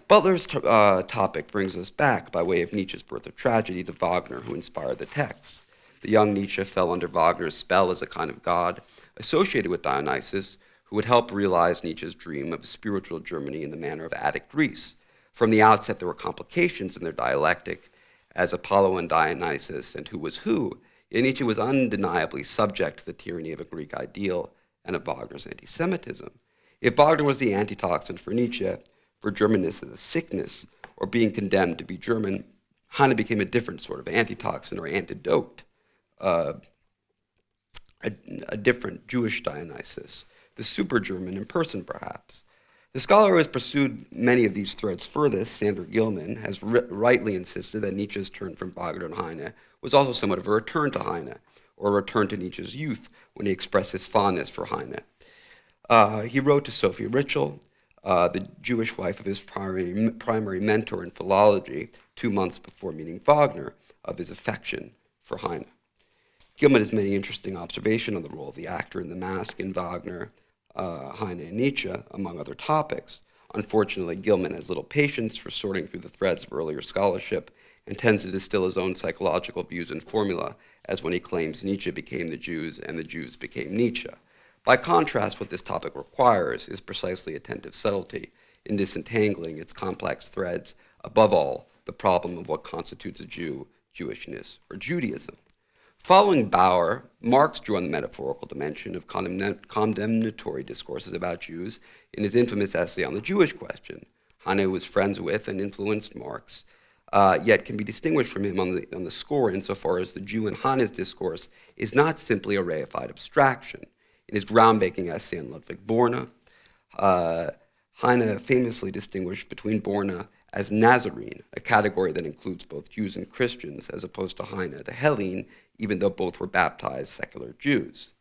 Butler's topic brings us back, by way of Nietzsche's Birth of Tragedy, to Wagner, who inspired the text. The young Nietzsche fell under Wagner's spell as a kind of god associated with Dionysus, who would help realize Nietzsche's dream of a spiritual Germany in the manner of Attic Greece. From the outset, there were complications in their dialectic, as Apollo and Dionysus and who was who, yet Nietzsche was undeniably subject to the tyranny of a Greek ideal and of Wagner's anti-Semitism. If Wagner was the antitoxin for Nietzsche, for Germanness as a sickness, or being condemned to be German, Heine became a different sort of antitoxin or antidote, a different Jewish Dionysus, the super-German in person, perhaps. The scholar who has pursued many of these threads furthest, Sandra Gilman, has rightly insisted that Nietzsche's turn from Wagner and Heine was also somewhat of a return to Heine, or a return to Nietzsche's youth when he expressed his fondness for Heine. He wrote to Sophie Ritschl, the Jewish wife of his primary mentor in philology, 2 months before meeting Wagner, of his affection for Heine. Gilman has made an interesting observation on the role of the actor in the mask in Wagner, Heine, and Nietzsche, among other topics. Unfortunately, Gilman has little patience for sorting through the threads of earlier scholarship and tends to distill his own psychological views and formula, as when he claims Nietzsche became the Jews and the Jews became Nietzsche. By contrast, what this topic requires is precisely attentive subtlety in disentangling its complex threads, above all, the problem of what constitutes a Jew, Jewishness, or Judaism. Following Bauer, Marx drew on the metaphorical dimension of condemnatory discourses about Jews in his infamous essay on the Jewish question. Heine was friends with and influenced Marx, yet can be distinguished from him on the score insofar as the Jew in Heine's discourse is not simply a reified abstraction. In his groundbreaking essay on Ludwig Borne, Heine famously distinguished between Borne as Nazarene, a category that includes both Jews and Christians, as opposed to Heine, the Hellene, even though both were baptized secular Jews.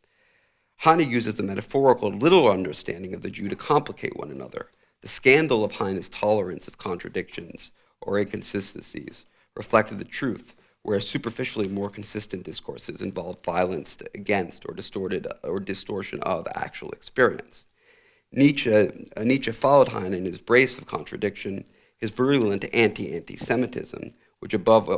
Heine uses the metaphorical literal understanding of the Jew to complicate one another. The scandal of Heine's tolerance of contradictions or inconsistencies reflected the truth, whereas superficially more consistent discourses involved violence against or distortion of actual experience. Nietzsche followed Heine in his brace of contradiction, his virulent anti-Semitism, which above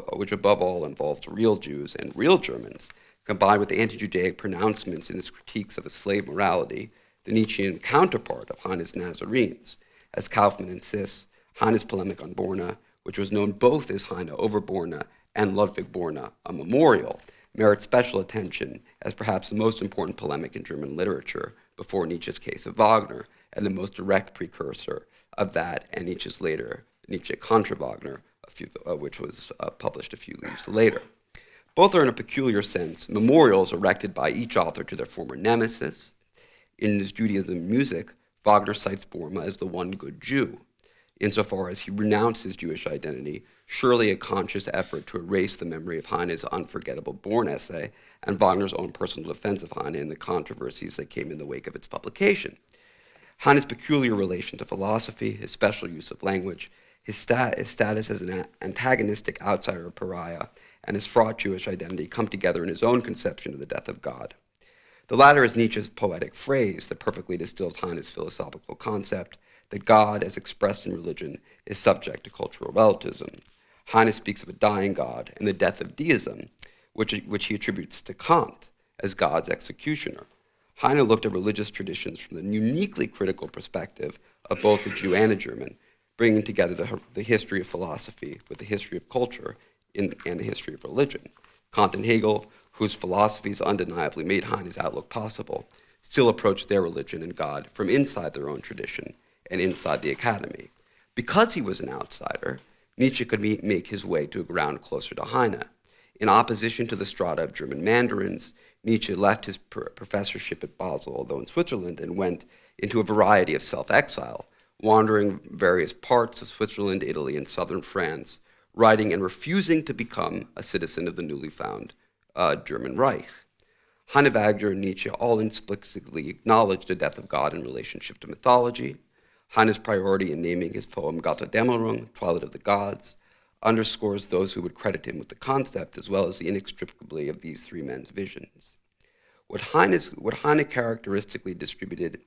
all involves real Jews and real Germans, combined with anti-Judaic pronouncements in his critiques of a slave morality, the Nietzschean counterpart of Heine's Nazarenes. As Kaufmann insists, Heine's polemic on Borne, which was known both as Heine over Borne and Ludwig Borne, a memorial, merits special attention as perhaps the most important polemic in German literature before Nietzsche's case of Wagner, and the most direct precursor of that and Nietzsche's later Nietzsche contra Wagner, which was published a few years later. Both are, in a peculiar sense, memorials erected by each author to their former nemesis. In his Judaism music, Wagner cites Borne as the one good Jew, insofar as he renounced his Jewish identity, surely a conscious effort to erase the memory of Heine's unforgettable Borne essay and Wagner's own personal defense of Heine and the controversies that came in the wake of its publication. Heine's peculiar relation to philosophy, his special use of language, his status as an antagonistic outsider or pariah, and his fraught Jewish identity come together in his own conception of the death of God. The latter is Nietzsche's poetic phrase that perfectly distills Heine's philosophical concept that God, as expressed in religion, is subject to cultural relativism. Heine speaks of a dying God and the death of deism, which he attributes to Kant as God's executioner. Heine looked at religious traditions from the uniquely critical perspective of both a Jew and a German, bringing together the history of philosophy with the history of culture and the history of religion. Kant and Hegel, whose philosophies undeniably made Heine's outlook possible, still approached their religion and God from inside their own tradition and inside the academy. Because he was an outsider, Nietzsche could make his way to a ground closer to Heine. In opposition to the strata of German mandarins, Nietzsche left his professorship at Basel, although in Switzerland, and went into a variety of self-exile, wandering various parts of Switzerland, Italy, and southern France, writing and refusing to become a citizen of the newly found German Reich. Heine, Wagner, and Nietzsche all explicitly acknowledged the death of God in relationship to mythology. Heine's priority in naming his poem Götterdämmerung, Twilight of the Gods, underscores those who would credit him with the concept as well as the inextricably of these three men's visions. What Heine characteristically distributed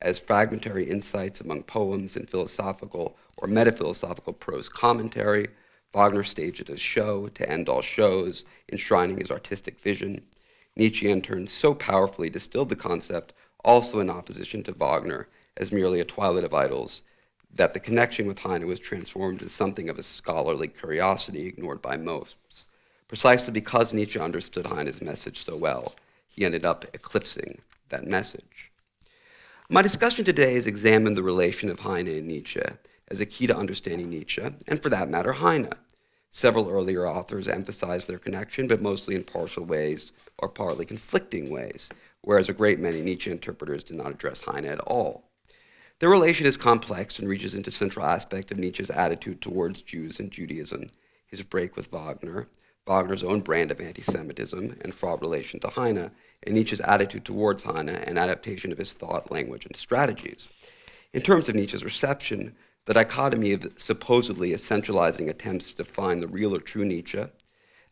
as fragmentary insights among poems and philosophical or metaphilosophical prose commentary, Wagner staged it as show to end all shows, enshrining his artistic vision. Nietzsche, in turn, so powerfully distilled the concept, also in opposition to Wagner, as merely a twilight of idols, that the connection with Heine was transformed into something of a scholarly curiosity ignored by most. Precisely because Nietzsche understood Heine's message so well, he ended up eclipsing that message. My discussion today has examined the relation of Heine and Nietzsche as a key to understanding Nietzsche, and for that matter, Heine. Several earlier authors emphasized their connection, but mostly in partial ways or partly conflicting ways, whereas a great many Nietzsche interpreters did not address Heine at all. Their relation is complex and reaches into central aspect of Nietzsche's attitude towards Jews and Judaism, his break with Wagner, Wagner's own brand of anti-Semitism and fraught relation to Heine, and Nietzsche's attitude towards Heine and adaptation of his thought, language, and strategies. In terms of Nietzsche's reception, the dichotomy of supposedly essentializing attempts to define the real or true Nietzsche,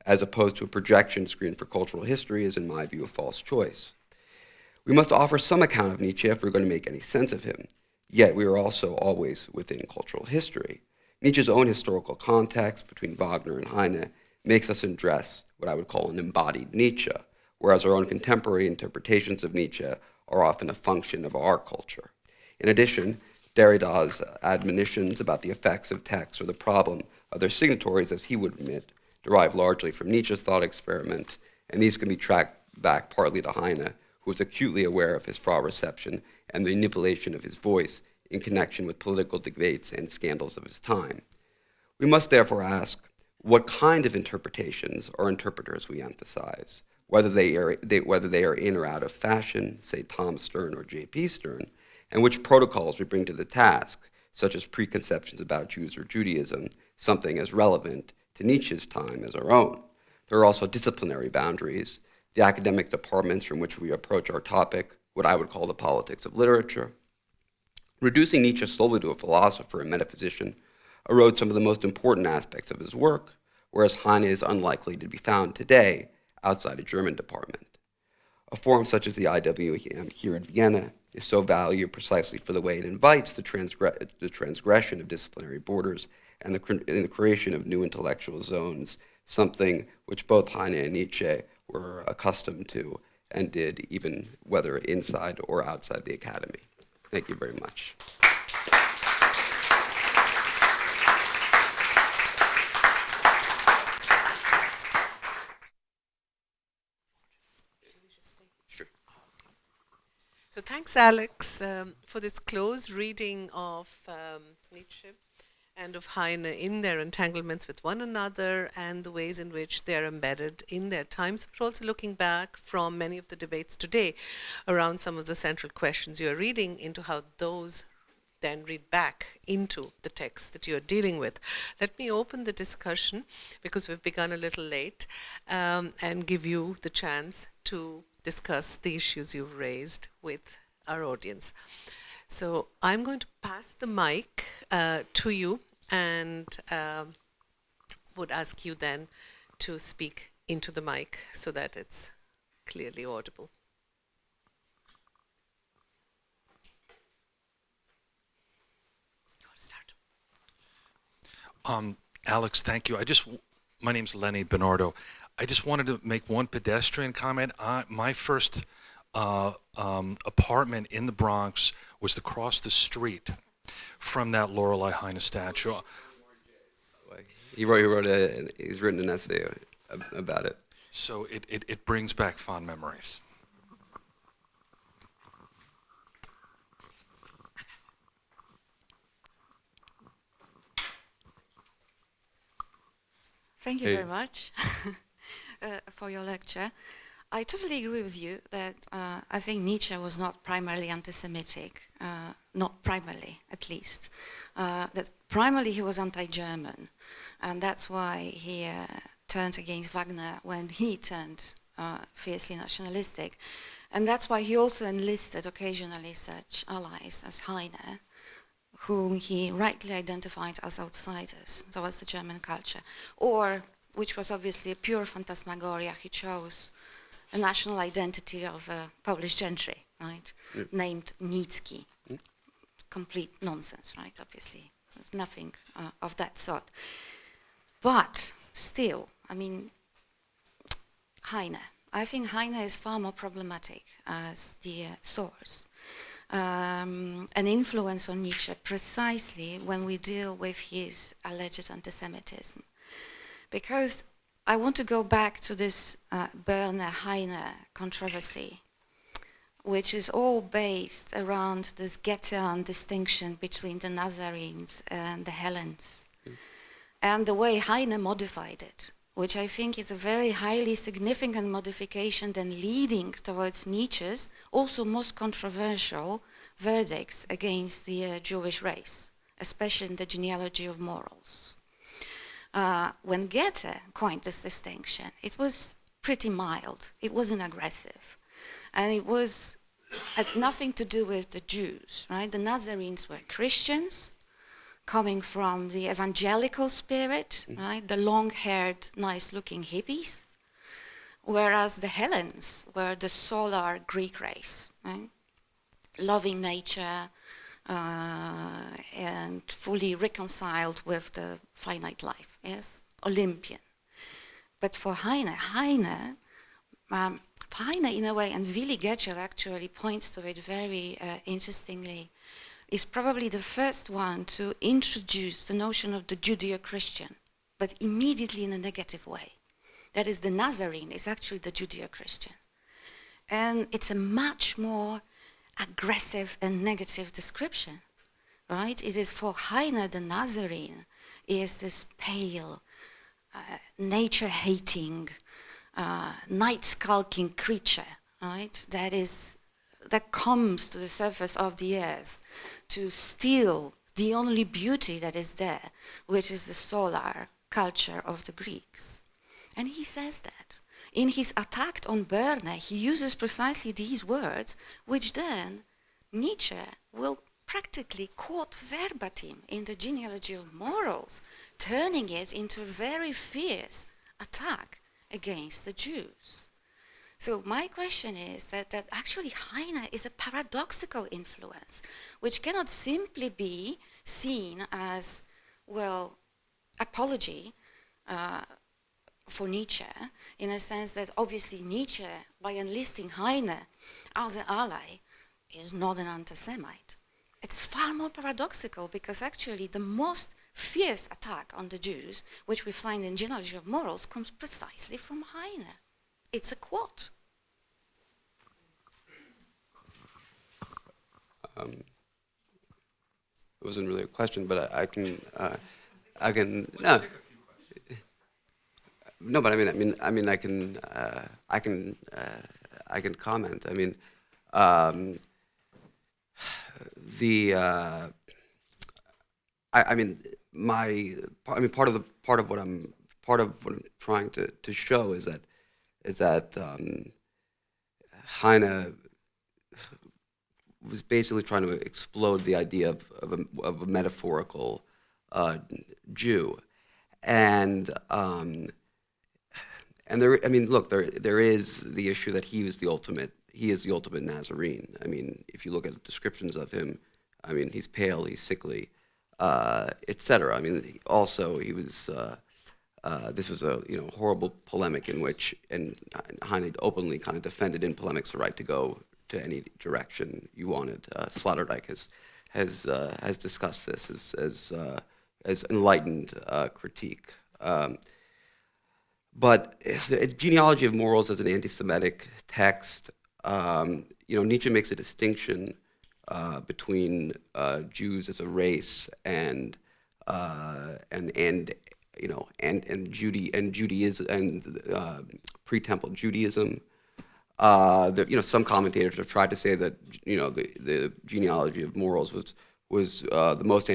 as opposed to a projection screen for cultural history, is, in my view, a false choice. We must offer some account of Nietzsche if we're going to make any sense of him. Yet we are also always within cultural history. Nietzsche's own historical context between Wagner and Heine makes us address what I would call an embodied Nietzsche, whereas our own contemporary interpretations of Nietzsche are often a function of our culture. In addition, Derrida's admonitions about the effects of texts or the problem of their signatories, as he would admit, derive largely from Nietzsche's thought experiment, and these can be tracked back partly to Heine, who was acutely aware of his fraught reception and the manipulation of his voice in connection with political debates and scandals of his time. We must therefore ask what kind of interpretations or interpreters we emphasize, whether they are in or out of fashion, say Tom Stern or J.P. Stern, and which protocols we bring to the task, such as preconceptions about Jews or Judaism, something as relevant to Nietzsche's time as our own. There are also disciplinary boundaries, the academic departments from which we approach our topic, what I would call the politics of literature. Reducing Nietzsche solely to a philosopher and metaphysician erodes some of the most important aspects of his work, whereas Heine is unlikely to be found today outside a German department. A forum such as the IWM here in Vienna is so valued precisely for the way it invites the transgression of disciplinary borders and the creation of new intellectual zones, something which both Heine and Nietzsche were accustomed to and did, even whether inside or outside the academy. Thank you very much. Sure. So thanks, Alex, for this close reading of Nietzsche and of Heine in their entanglements with one another and the ways in which they're embedded in their times, but also looking back from many of the debates today around some of the central questions you're reading into how those then read back into the text that you're dealing with. Let me open the discussion, because we've begun a little late, and give you the chance to discuss the issues you've raised with our audience. So I'm going to pass the mic to you, and would ask you then to speak into the mic so that it's clearly audible. You want to start? Alex, thank you. My name's Lenny Bernardo. I just wanted to make one pedestrian comment. My first apartment in the Bronx was across the street from that Lorelei Heine statue. He's written an essay about it. So it brings back fond memories. Thank you very much for your lecture. I totally agree with you that I think Nietzsche was not primarily anti-Semitic, not primarily at least. That primarily he was anti-German, and that's why he turned against Wagner when he turned fiercely nationalistic. And that's why he also enlisted occasionally such allies as Heine, whom he rightly identified as outsiders towards the German culture, or, which was obviously a pure phantasmagoria, he chose a national identity of a Polish gentry, right, named Nietzsche. Complete nonsense, right, obviously, nothing of that sort. But still, I mean, Heine. I think Heine is far more problematic as the source. An influence on Nietzsche precisely when we deal with his alleged anti-Semitism. Because I want to go back to this Borne-Heine controversy, which is all based around this Goethean distinction between the Nazarenes and the Hellenes, and the way Heine modified it, which I think is a very highly significant modification then leading towards Nietzsche's also most controversial verdicts against the Jewish race, especially in the genealogy of morals. When Goethe coined this distinction, it was pretty mild, it wasn't aggressive, and it had nothing to do with the Jews, right? The Nazarenes were Christians, coming from the evangelical spirit, right? The long-haired, nice-looking hippies, whereas the Hellenes were the solar Greek race, right? Loving nature and fully reconciled with the finite life, yes? Olympian. But for Heine in a way, and Willy Getchell actually points to it very interestingly, is probably the first one to introduce the notion of the Judeo-Christian, but immediately in a negative way. That is, the Nazarene is actually the Judeo-Christian. And it's a much more aggressive and negative description, right? It is for Heine, the Nazarene is this pale, nature-hating, night-skulking creature, right? That comes to the surface of the earth to steal the only beauty that is there, which is the solar culture of the Greeks. And he says that. In his attack on Borne, he uses precisely these words, which then Nietzsche will practically quote verbatim in the genealogy of morals, turning it into a very fierce attack against the Jews. So my question is that actually Heine is a paradoxical influence, which cannot simply be seen as, well, apology for Nietzsche, in a sense that obviously Nietzsche, by enlisting Heine as an ally, is not an anti-Semite. It's far more paradoxical because actually the most fierce attack on the Jews, which we find in Genealogy of Morals, comes precisely from Heine. It's a quote. It wasn't really a question, but I can no, but I can comment. I mean, part of what I'm trying to show is that Heine was basically trying to explode the idea of a metaphorical Jew, and there. I mean, look, there is the issue that he is the ultimate Nazarene. I mean, if you look at descriptions of him, I mean, he's pale, he's sickly, etc. I mean, also he was. This was a horrible polemic in which, and Heine openly kind of defended in polemics the right to go to any direction you wanted. Sloterdijk has discussed this as enlightened critique. But the Genealogy of Morals as an anti-Semitic text, Nietzsche makes a distinction between Jews as a race and and Judaism and pre-temple Judaism. Some commentators have tried to say that the genealogy of morals was the most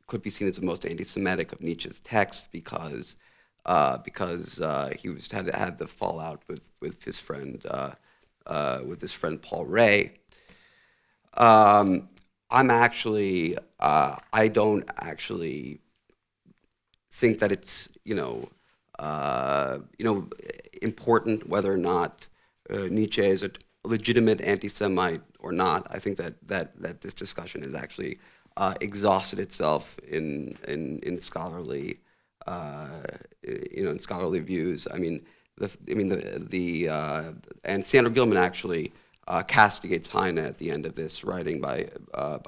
could be seen as the most anti-Semitic of Nietzsche's texts because he had the fallout with his friend Paul Ray. I don't actually think that it's important whether or not Nietzsche is a legitimate anti-Semite or not. I think that this discussion has actually exhausted itself in scholarly in scholarly views. And Sandra Gilman actually castigates Heine at the end of this writing by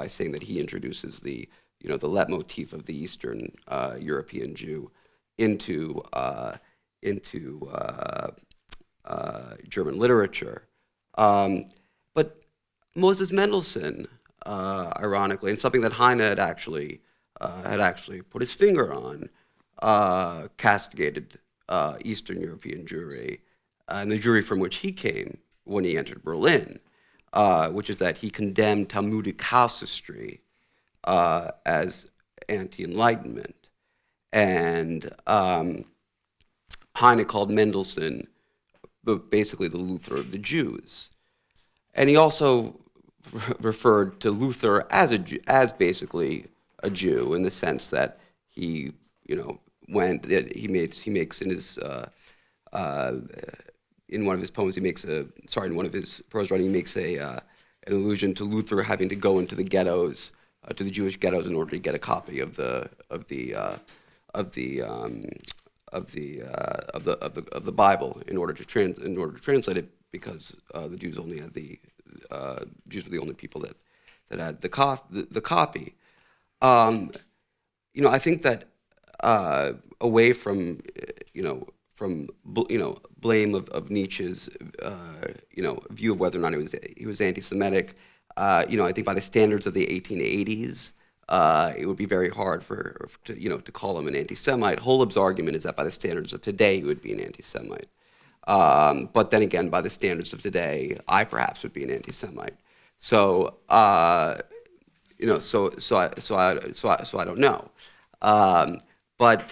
saying that he introduces the leitmotif of the Eastern European Jew into German literature. But Moses Mendelssohn, ironically, and something that Heine had actually put his finger on, castigated Eastern European Jewry, and the Jewry from which he came when he entered Berlin, which is that he condemned Talmudic casuistry as anti-Enlightenment. And Heine called Mendelssohn basically the Luther of the Jews. And he also referred to Luther as basically a Jew, in the sense that he makes in his in one of his poems in one of his prose writing, he makes an allusion to Luther having to go into the ghettos, to the Jewish ghettos, in order to get a copy of the Bible in order to translate it, because the Jews only had Jews were the only people that had the copy. I think that away from blame of Nietzsche's view of whether or not he was anti-Semitic, I think by the standards of the 1880s, it would be very hard to call him an anti-Semite. Holub's argument is that by the standards of today, he would be an anti-Semite. But then again, by the standards of today, I perhaps would be an anti-Semite. So I don't know. But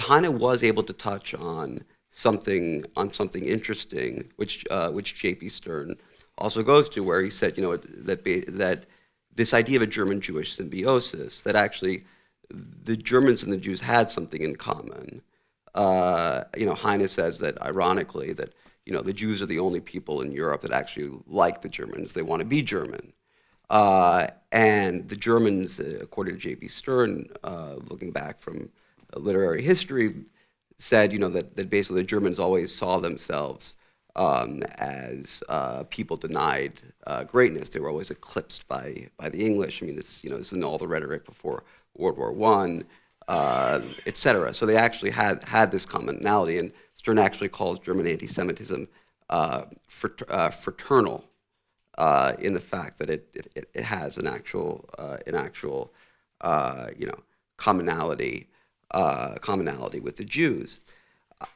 Heine was able to touch on something interesting, which J.P. Stern also goes to, where he said, that this idea of a German-Jewish symbiosis, that actually the Germans and the Jews had something in common. Heine says that, ironically, that the Jews are the only people in Europe that actually like the Germans. They want to be German. And the Germans, according to J.P. Stern, looking back from literary history, said that basically the Germans always saw themselves as people denied greatness. They were always eclipsed by the English. It's in all the rhetoric before World War I, etc. So they actually had this commonality, and Stern actually calls German anti-Semitism fraternal, in the fact that it has an actual commonality with the Jews.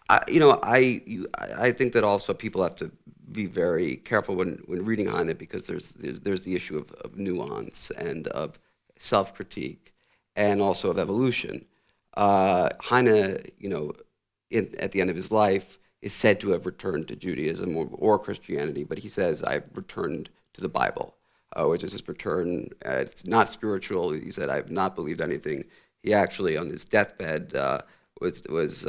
I think that also people have to be very careful when reading Heine, because there's the issue of nuance and of self-critique, and also of evolution. Heine, at the end of his life, is said to have returned to Judaism or Christianity, but he says, "I've returned to the Bible," which is his return. It's not spiritual. He said, "I've not believed anything." He actually, on his deathbed, was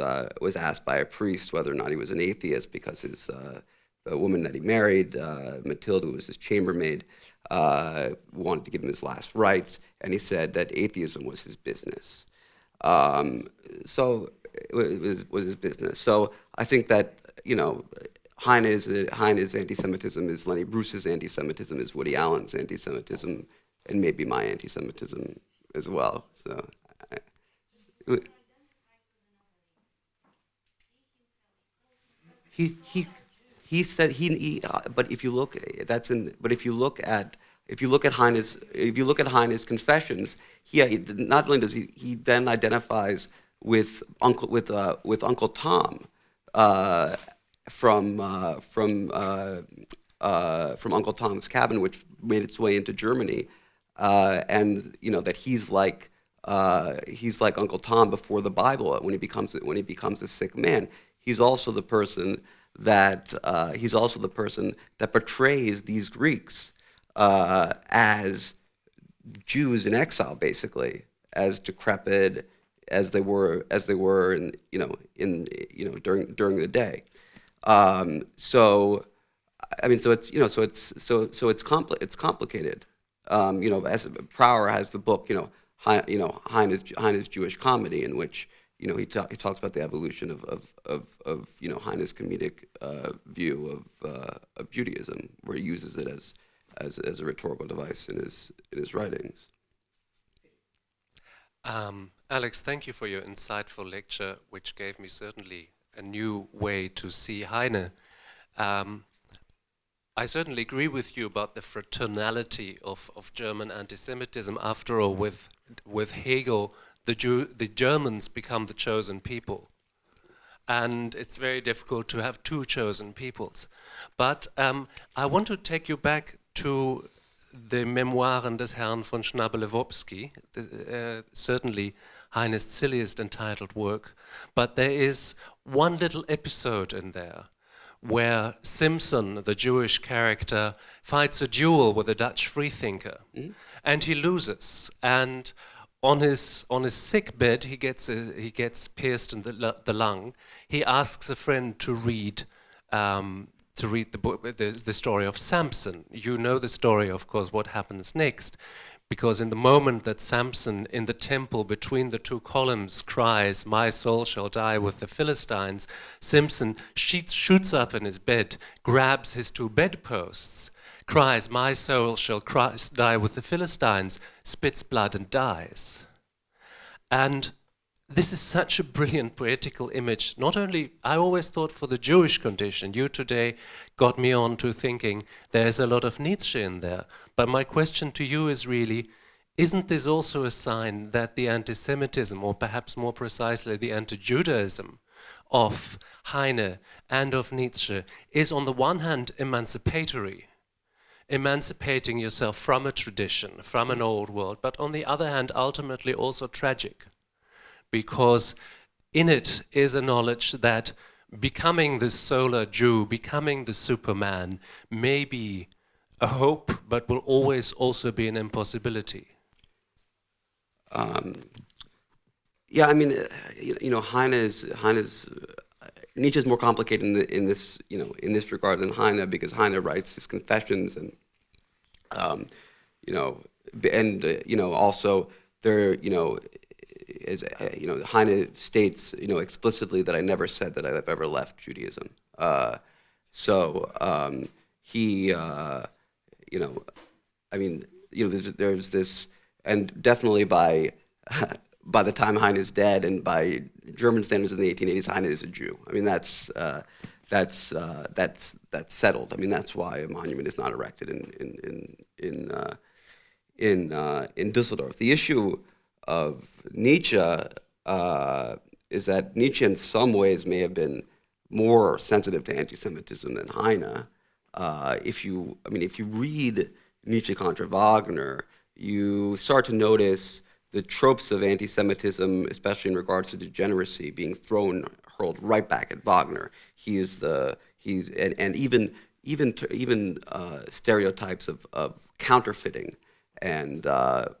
asked by a priest whether or not he was an atheist, because the woman that he married, Matilda, who was his chambermaid, wanted to give him his last rites, and he said that atheism was his business. So it was his business. So I think that Heine's anti-Semitism is Lenny Bruce's anti-Semitism, is Woody Allen's anti-Semitism, and maybe my anti-Semitism as well. So. He said but if you look at Heine's confessions, he not only does he then identifies with Uncle Tom from Uncle Tom's Cabin, which made its way into Germany, and that he's like Uncle Tom before the Bible when he becomes a sick man. He's also the person that portrays these Greeks as Jews in exile, basically, as decrepit as they were during the day. So it's complicated. As Prower has the book, Heine's Jewish Comedy, in which he talks about the evolution of Heine's comedic view of Judaism, where he uses it as a rhetorical device in his writings. Alex, thank you for your insightful lecture, which gave me certainly a new way to see Heine. I certainly agree with you about the fraternality of German anti-Semitism. After all, with Hegel, the Germans become the chosen people. And it's very difficult to have two chosen peoples. But I want to take you back to the Memoiren des Herrn von Schnabelewopski, certainly Heine's silliest entitled work. But there is one little episode in there where Simpson, the Jewish character, fights a duel with a Dutch freethinker, and he loses. And on his sick bed, he gets pierced in the lung. He asks a friend to read the book, the story of Samson. You know the story, of course, what happens next. Because in the moment that Samson in the temple between the two columns cries, "My soul shall die with the Philistines," Simpson shoots up in his bed, grabs his two bedposts, cries, "My soul shall die with the Philistines," spits blood and dies. And this is such a brilliant poetical image. Not only, I always thought for the Jewish condition, you today got me on to thinking there's a lot of Nietzsche in there. But my question to you is really, isn't this also a sign that the anti-Semitism, or perhaps more precisely the anti-Judaism of Heine and of Nietzsche, is on the one hand emancipatory, emancipating yourself from a tradition, from an old world, but on the other hand ultimately also tragic? Because in it is a knowledge that becoming the solar Jew, becoming the Superman, may be a hope, but will always also be an impossibility. Yeah, I mean, Nietzsche is more complicated in this regard than Heine, because Heine writes his confessions, and also there, Heine states, explicitly that I never said that I've ever left Judaism. There's this, and definitely by the time Heine is dead, and by German standards in the 1880s, Heine is a Jew. I mean, that's settled. I mean, that's why a monument is not erected in Düsseldorf. The issue of Nietzsche is that Nietzsche in some ways may have been more sensitive to anti-Semitism than Heine. If you read Nietzsche contra Wagner, you start to notice the tropes of anti-Semitism, especially in regards to degeneracy, being hurled right back at Wagner. Even stereotypes of counterfeiting and of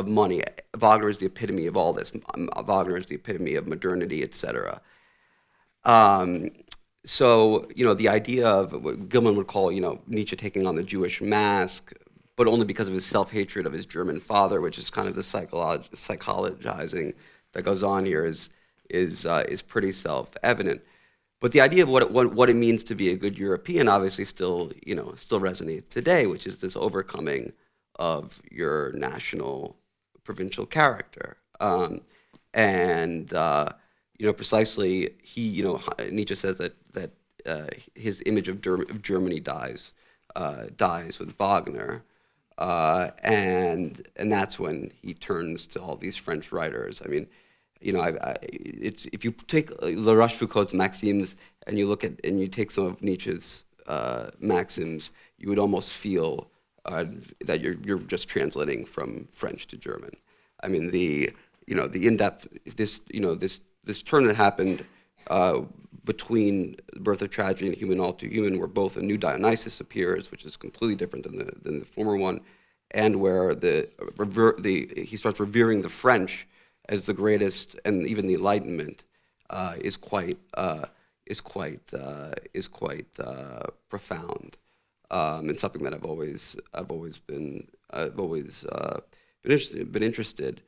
money. Wagner is the epitome of all this. Wagner is the epitome of modernity, etc. So, the idea of what Gilman would call, Nietzsche taking on the Jewish mask, but only because of his self-hatred of his German father, which is kind of the psychologizing that goes on here, is pretty self-evident. But the idea of what it means to be a good European obviously still resonates today, which is this overcoming of your national provincial character. Precisely, Nietzsche says that his image of Germany dies with Wagner. and that's when he turns to all these French writers. I mean, it's if you take La Rochefoucauld's maxims and you look at and you take some of Nietzsche's maxims, you would almost feel that you're just translating from French to German. I mean, the in-depth this turn that happened between Birth of Tragedy and Human All Too Human, where both a new Dionysus appears, which is completely different than the former one, and where he starts revering the French as the greatest, and even the Enlightenment is quite profound, and something that I've always been interested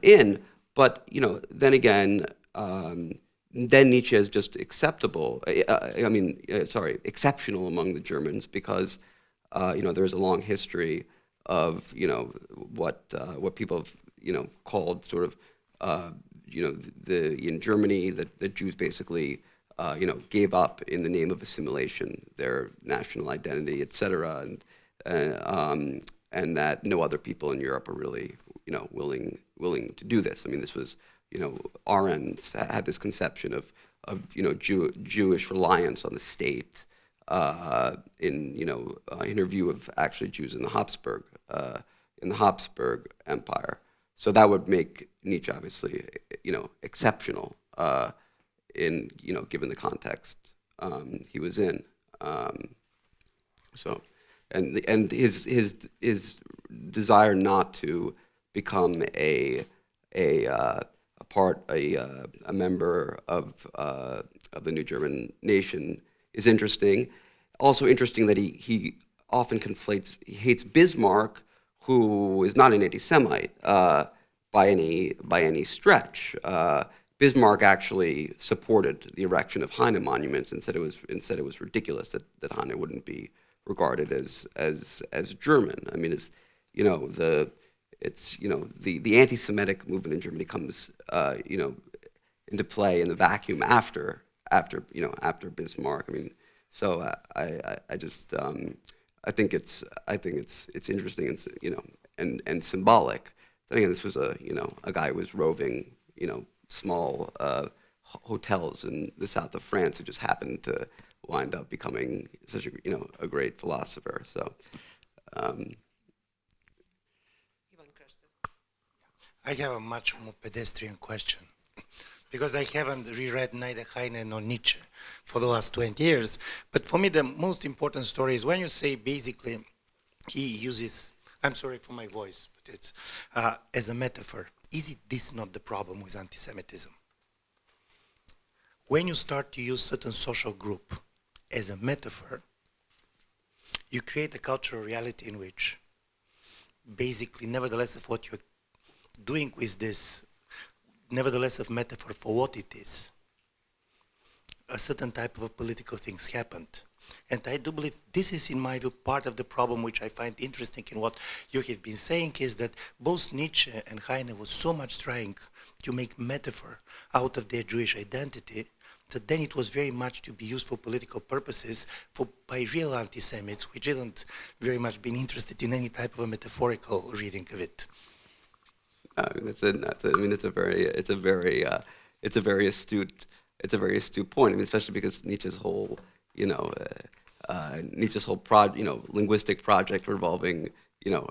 in. But then again, then Nietzsche is just exceptional among the Germans because there's a long history of what people have called sort of in Germany that the Jews basically gave up in the name of assimilation their national identity, etc., and that no other people in Europe are really willing to do this. I mean, this was Arendt had this conception of Jewish reliance on the state in her view of actually Jews in the Habsburg Empire. So that would make Nietzsche obviously exceptional in given the context he was in. So and his desire not to become a member of the new German nation is interesting. Also interesting that he often he hates Bismarck, who is not an anti-Semite by any stretch. Bismarck actually supported the erection of Heine monuments and said it was ridiculous that Heine wouldn't be regarded as German. I mean, the anti-Semitic movement in Germany comes into play in the vacuum after Bismarck. I mean, so I just I think it's interesting and symbolic. Then again, this was a guy who was roving small hotels in the south of France who just happened to wind up becoming such a great philosopher. So. I have a much more pedestrian question, because I haven't reread neither Heine nor Nietzsche for the last 20 years. But for me, the most important story is when you say basically he uses, I'm sorry for my voice, but it's as a metaphor. Is this not the problem with anti-Semitism? When you start to use certain social group as a metaphor, you create a cultural reality in which basically, nevertheless of what you're doing with this, nevertheless of metaphor for what it is, a certain type of political things happened. And I do believe this is, in my view, part of the problem which I find interesting in what you have been saying, is that both Nietzsche and Heine was so much trying to make metaphor out of their Jewish identity that then it was very much to be used for political purposes by real anti-Semites, which didn't very much been interested in any type of a metaphorical reading of it. It's a very astute point. I mean, especially because Nietzsche's whole linguistic project revolving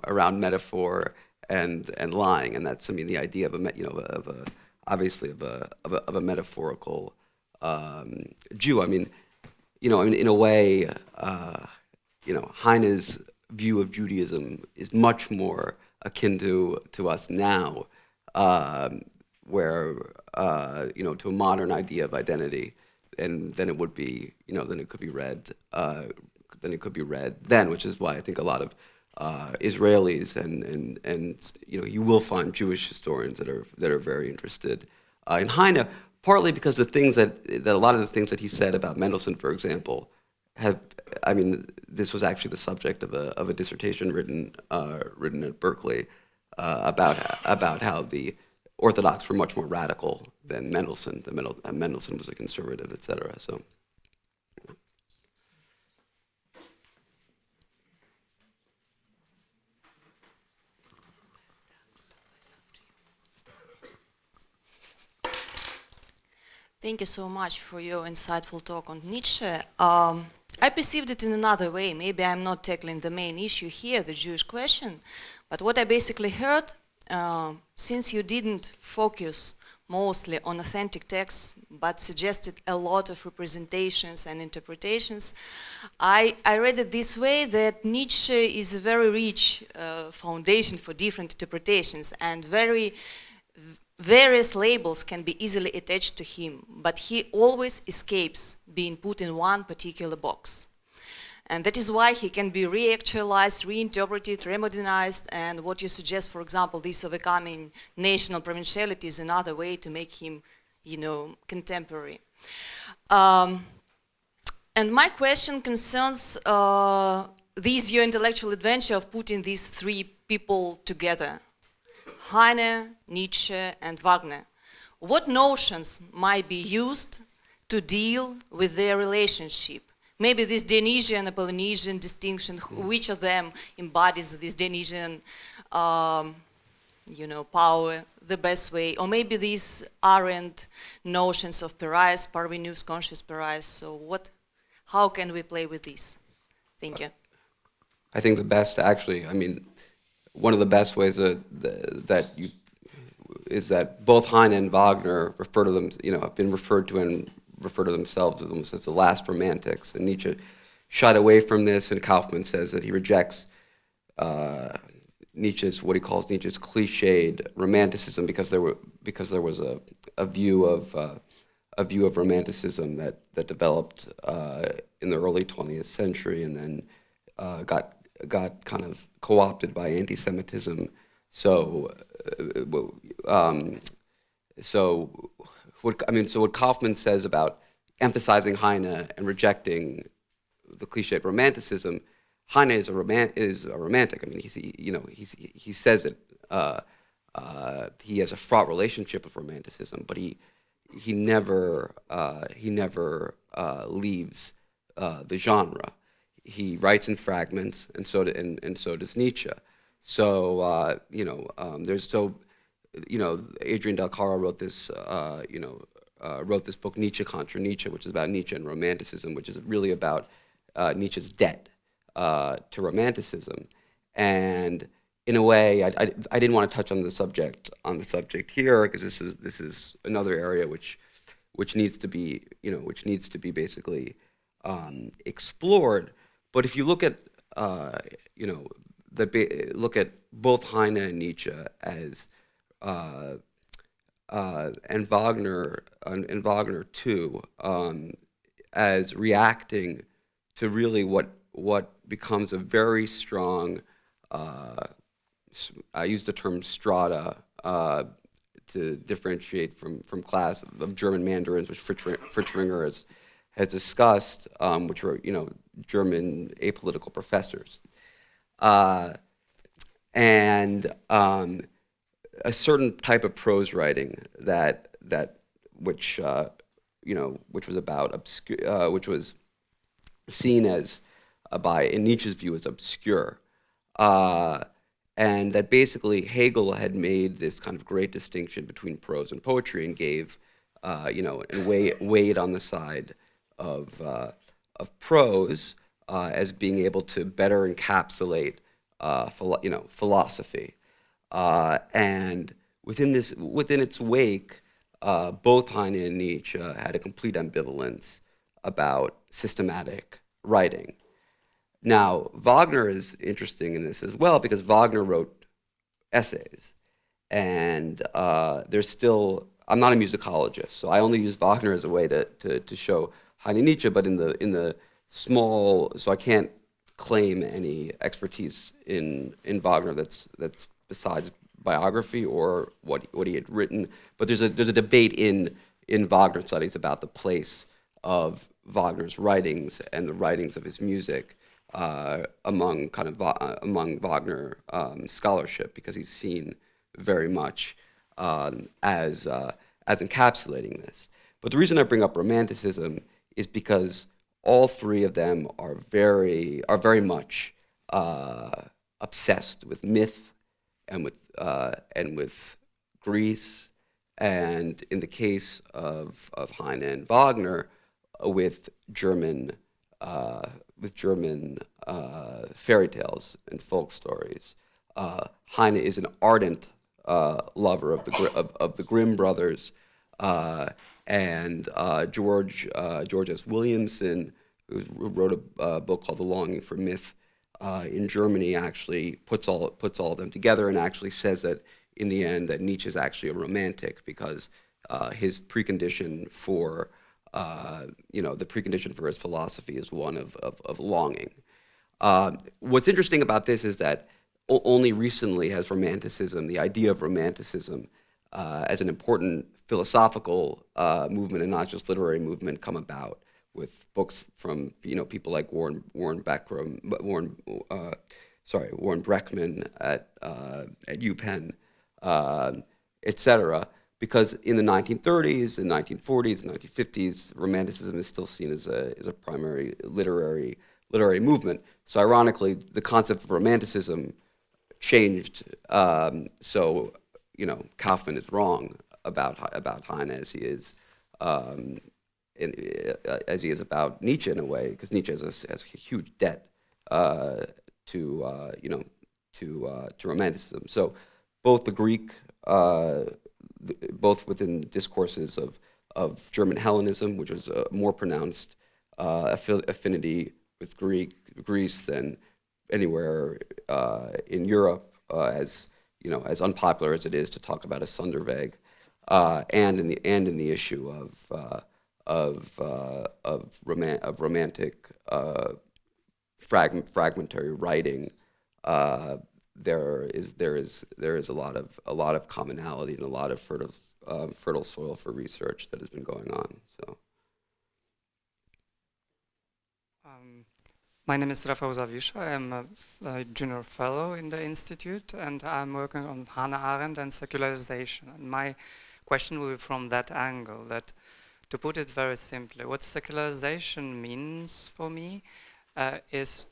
around metaphor and lying, and that's the idea of a metaphorical Jew. I mean, in a way, Heine's view of Judaism is much more akin to us now, where to a modern idea of identity, and then it would be then it could be read then, which is why I think a lot of Israelis and you will find Jewish historians that are very interested in Heine, partly because the things that a lot of the things that he said about Mendelssohn, for example, this was actually the subject of a dissertation written at Berkeley about how the Orthodox were much more radical than Mendelssohn. Mendelssohn was a conservative, etc. So. Thank you so much for your insightful talk on Nietzsche. I perceived it in another way. Maybe I'm not tackling the main issue here, the Jewish question, but what I basically heard, since you didn't focus mostly on authentic texts, but suggested a lot of representations and interpretations, I read it this way, that Nietzsche is a very rich foundation for different interpretations, and various labels can be easily attached to him, but he always escapes being put in one particular box. And that is why he can be re-actualized, reinterpreted, remodernized, and what you suggest, for example, this overcoming national provinciality is another way to make him, contemporary. And my question concerns this your intellectual adventure of putting these three people together. Heine, Nietzsche, and Wagner. What notions might be used to deal with their relationship? Maybe this Dionysian and Polynesian distinction, which of them embodies this Dionysian, power the best way? Or maybe these aren't notions of pariahs, parvenus, conscious pariahs. So how can we play with this? Thank you. I think the best, actually, one of the best ways is that both Heine and Wagner refer to them, have been referred to and refer to themselves as almost as the last romantics. And Nietzsche shied away from this, and Kaufman says that he rejects what he calls Nietzsche's cliched romanticism because there was a view of romanticism that developed in the early 20th century and then got kind of co-opted by anti-Semitism. So what Kaufman says about emphasizing Heine and rejecting the cliched romanticism, Heine is a romantic. He says it. He has a fraught relationship with romanticism, but he never leaves the genre. He writes in fragments, and so does Nietzsche. So Adrian Del Caro wrote this book Nietzsche contra Nietzsche, which is about Nietzsche and romanticism, which is really about Nietzsche's debt to romanticism. And in a way, I didn't want to touch on the subject here because this is another area which needs to be basically explored. But if you look at look at both Heine and Nietzsche as and Wagner too as reacting to really what becomes a very strong I use the term strata to differentiate from class of German Mandarins, which Fritzringer has discussed, which were German apolitical professors, and a certain type of prose writing which was about which was seen as in Nietzsche's view as obscure, and that basically Hegel had made this kind of great distinction between prose and poetry and gave and weighed on the side of prose as being able to better encapsulate philosophy, and within its wake, both Heine and Nietzsche had a complete ambivalence about systematic writing. Now, Wagner is interesting in this as well because Wagner wrote essays, and there's still. I'm not a musicologist, so I only use Wagner as a way to show Heine and Nietzsche, but in the small, so I can't claim any expertise in Wagner that's besides biography or what he had written. But there's a debate in Wagner studies about the place of Wagner's writings and the writings of his music among Wagner scholarship, because he's seen very much as encapsulating this. But the reason I bring up Romanticism is because all three of them are very much obsessed with myth and with Greece And in the case of Heine and Wagner, with German fairy tales and folk stories. Heine is an ardent lover of the Grimm brothers, and George S. Williamson, who wrote a book called The Longing for Myth, in Germany, actually puts all of them together and actually says that in the end that Nietzsche is actually a romantic because his precondition for the precondition for his philosophy is one of longing. What's interesting about this is that only recently has romanticism, the idea of romanticism as an important philosophical movement and not just literary movement, come about with books from people like Warren Breckman at UPenn, etc. Because in the 1930s, and 1940s, and 1950s, Romanticism is still seen as a primary literary movement. So ironically, the concept of Romanticism changed. So Kaufman is wrong about Heine as he is about Nietzsche in a way, because Nietzsche has a huge debt to Romanticism. So both the Greek, both within discourses of German Hellenism, which was a more pronounced affinity with Greece than anywhere in Europe, as unpopular as it is to talk about a Sonderweg, and in the issue of romantic fragmentary writing. There is a lot of commonality and a lot of fertile soil for research that has been going on. So, my name is Rafał Zawisza. I'm a junior fellow in the institute, and I'm working on Hannah Arendt and secularization. And my question will be from that angle. That, to put it very simply, what secularization means for me is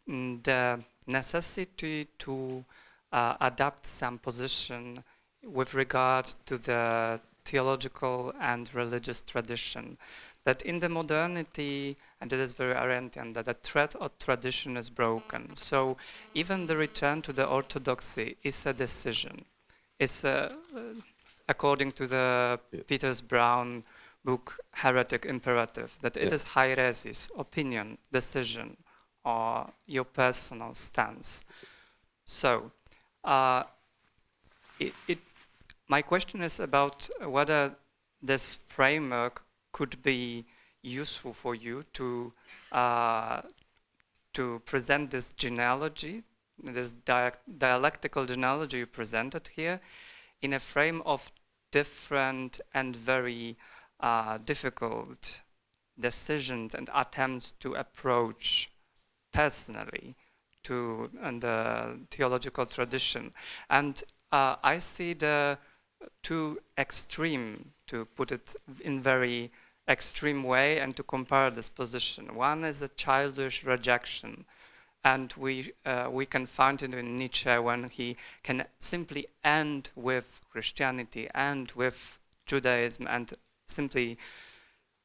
the necessity to adapt some position with regard to the theological and religious tradition. That in the modernity, and it is very Arendtian, that the thread of tradition is broken. So even the return to the orthodoxy is a decision. It's according to the Peters Brown book, Heretic Imperative, that it is hairesis, opinion, decision, or your personal stance. So, my question is about whether this framework could be useful for you to present this genealogy, this dialectical genealogy you presented here, in a frame of different and very difficult decisions and attempts to approach personally to the theological tradition. And I see the two extreme, to put it in very extreme way, and to compare this position. One is a childish rejection, and we can find it in Nietzsche when he can simply end with Christianity, end with Judaism, and simply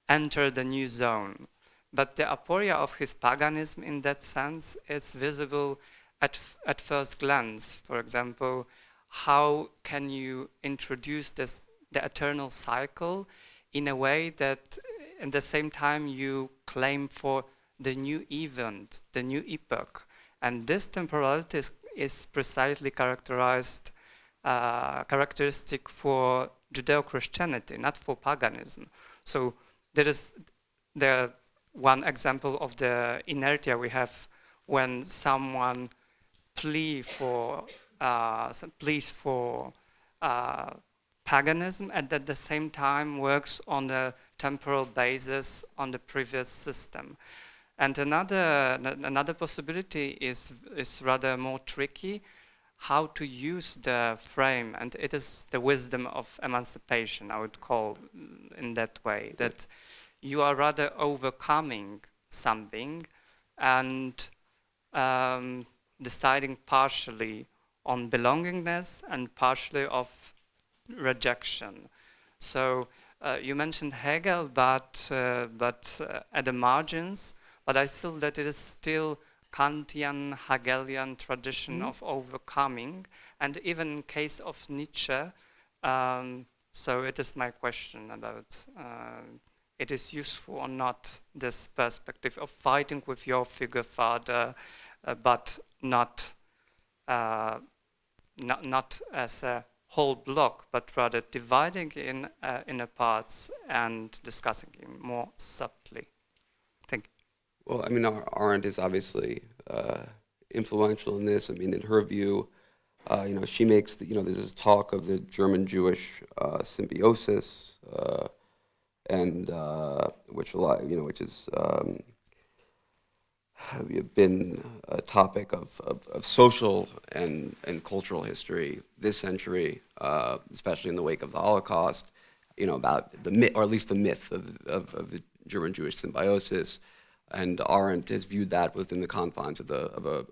enter the new zone. But the aporia of his paganism in that sense is visible at first glance. For example, how can you introduce the eternal cycle in a way that at the same time you claim for the new event, the new epoch? And this temporality is precisely characteristic for Judeo-Christianity, not for paganism. So there is one example of the inertia we have when someone pleads for paganism, and at the same time works on the temporal basis on the previous system. And another possibility is rather more tricky, how to use the frame, and it is the wisdom of emancipation, I would call in that way, that you are rather overcoming something and deciding partially on belongingness and partially of rejection. So you mentioned Hegel, but at the margins. But I feel that it is still Kantian, Hegelian tradition of overcoming, and even in case of Nietzsche. So it is my question about it is useful or not, this perspective of fighting with your figure father, but not as a whole block, but rather dividing in inner parts and discussing it more subtly. Thank you. Well, I mean, Arendt is obviously influential in this. I mean, in her view, she makes there's this talk of the German-Jewish symbiosis, and which is been a topic of social and cultural history this century, especially in the wake of the Holocaust. About the myth, or at least the myth of the German-Jewish symbiosis, and Arendt has viewed that within the confines of a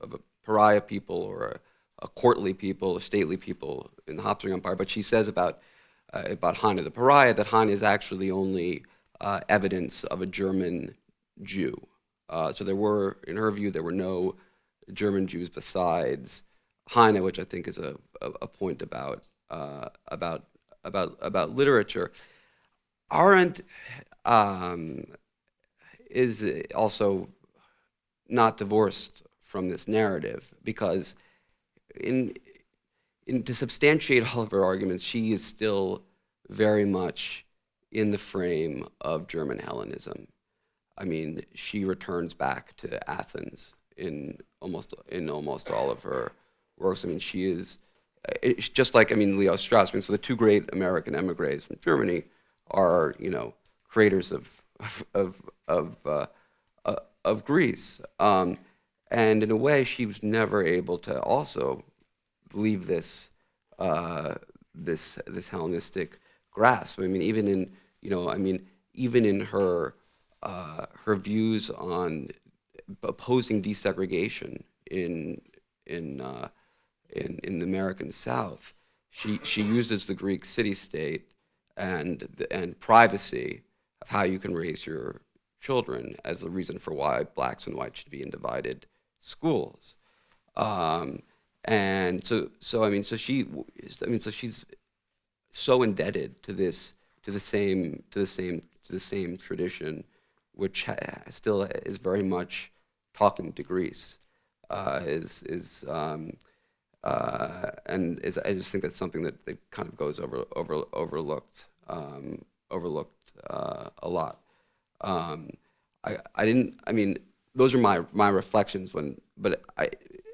pariah people or a courtly people, a stately people in the Habsburg Empire. But she says about Heine the pariah that Heine is actually the only evidence of a German Jew. So in her view, there were no German Jews besides Heine, which I think is a point about literature. Arendt is also not divorced from this narrative, because to substantiate all of her arguments, she is still very much in the frame of German Hellenism. I mean, she returns back to Athens in almost all of her works. I mean, it's just like, Leo Strauss. So the two great American emigres from Germany are, creators of Greece. And in a way, she was never able to also leave this Hellenistic grasp. Even in her views on opposing desegregation in the American South, she uses the Greek city-state and privacy of how you can raise your children as the reason for why blacks and whites should be in divided schools. And so she's so indebted to the same tradition, which still is very much talking to Greece. I just think that's something that kind of goes overlooked a lot. Those are my reflections but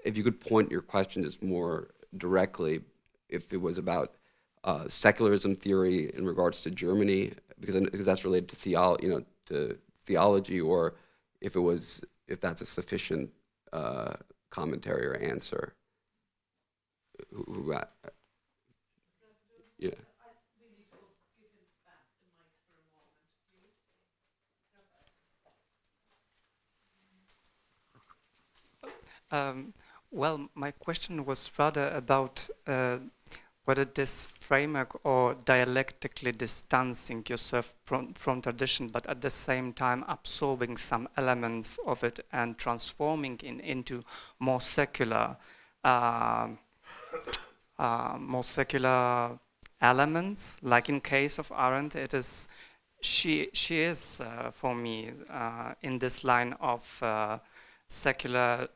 if you could point your questions more directly, if it was about secularism theory in regards to Germany, because that's related to theology, or if that's a sufficient commentary or answer. Yeah. Well, my question was rather about whether this framework or dialectically distancing yourself from tradition, but at the same time absorbing some elements of it and transforming it into more secular elements. Like in case of Arendt, it is she is for me in this line of secular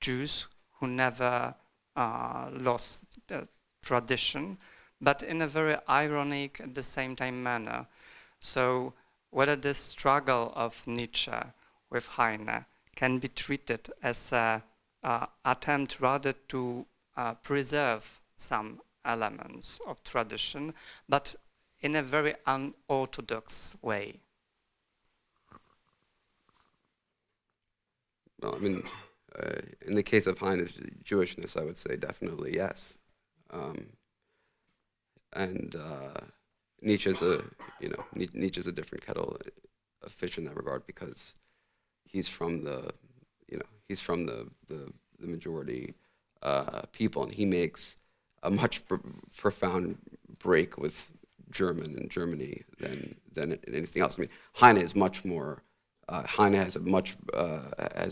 Jews who never lost the tradition, but in a very ironic, at the same time, manner. So whether this struggle of Nietzsche with Heine can be treated as an attempt rather to preserve some elements of tradition, but in a very unorthodox way. Well, in the case of Heine's Jewishness, I would say definitely yes. And Nietzsche's a different kettle of fish in that regard, because he's from the majority people, and he makes a much profound break with German and Germany than anything else. I mean, Heine is much more. Heine has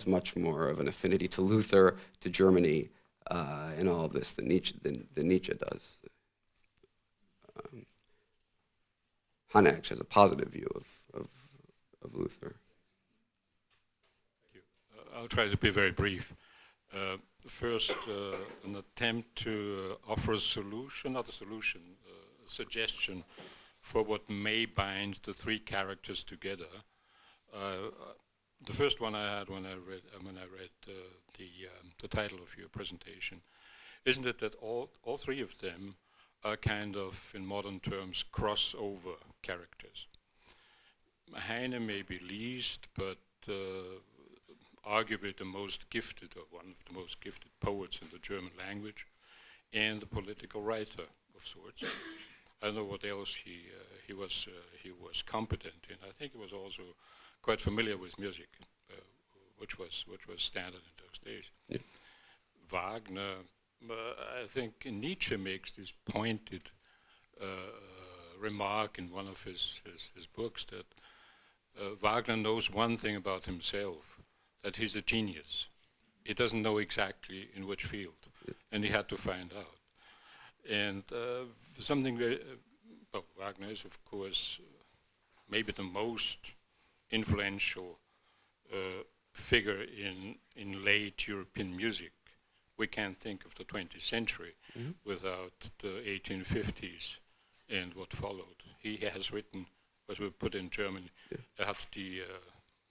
much more of an affinity to Luther, to Germany, and all of this than Nietzsche does. Heine actually has a positive view of Luther. Thank you. I'll try to be very brief. First, an attempt to offer a solution, not a solution, a suggestion for what may bind the three characters together. The first one I had when I read the title of your presentation, isn't it that all three of them are kind of, in modern terms, crossover characters? Heine may be least, but arguably the most gifted, or one of the most gifted poets in the German language, and a political writer of sorts. I don't know what else he was competent in. I think he was also quite familiar with music, which was standard in those days. Yeah. Wagner, I think Nietzsche makes this pointed remark in one of his books that Wagner knows one thing about himself, that he's a genius. He doesn't know exactly in which field, and he had to find out. And something very, Wagner is, of course, maybe the most influential figure in late European music. We can't think of the 20th century without the 1850s and what followed. He has written, what we put in German, hat die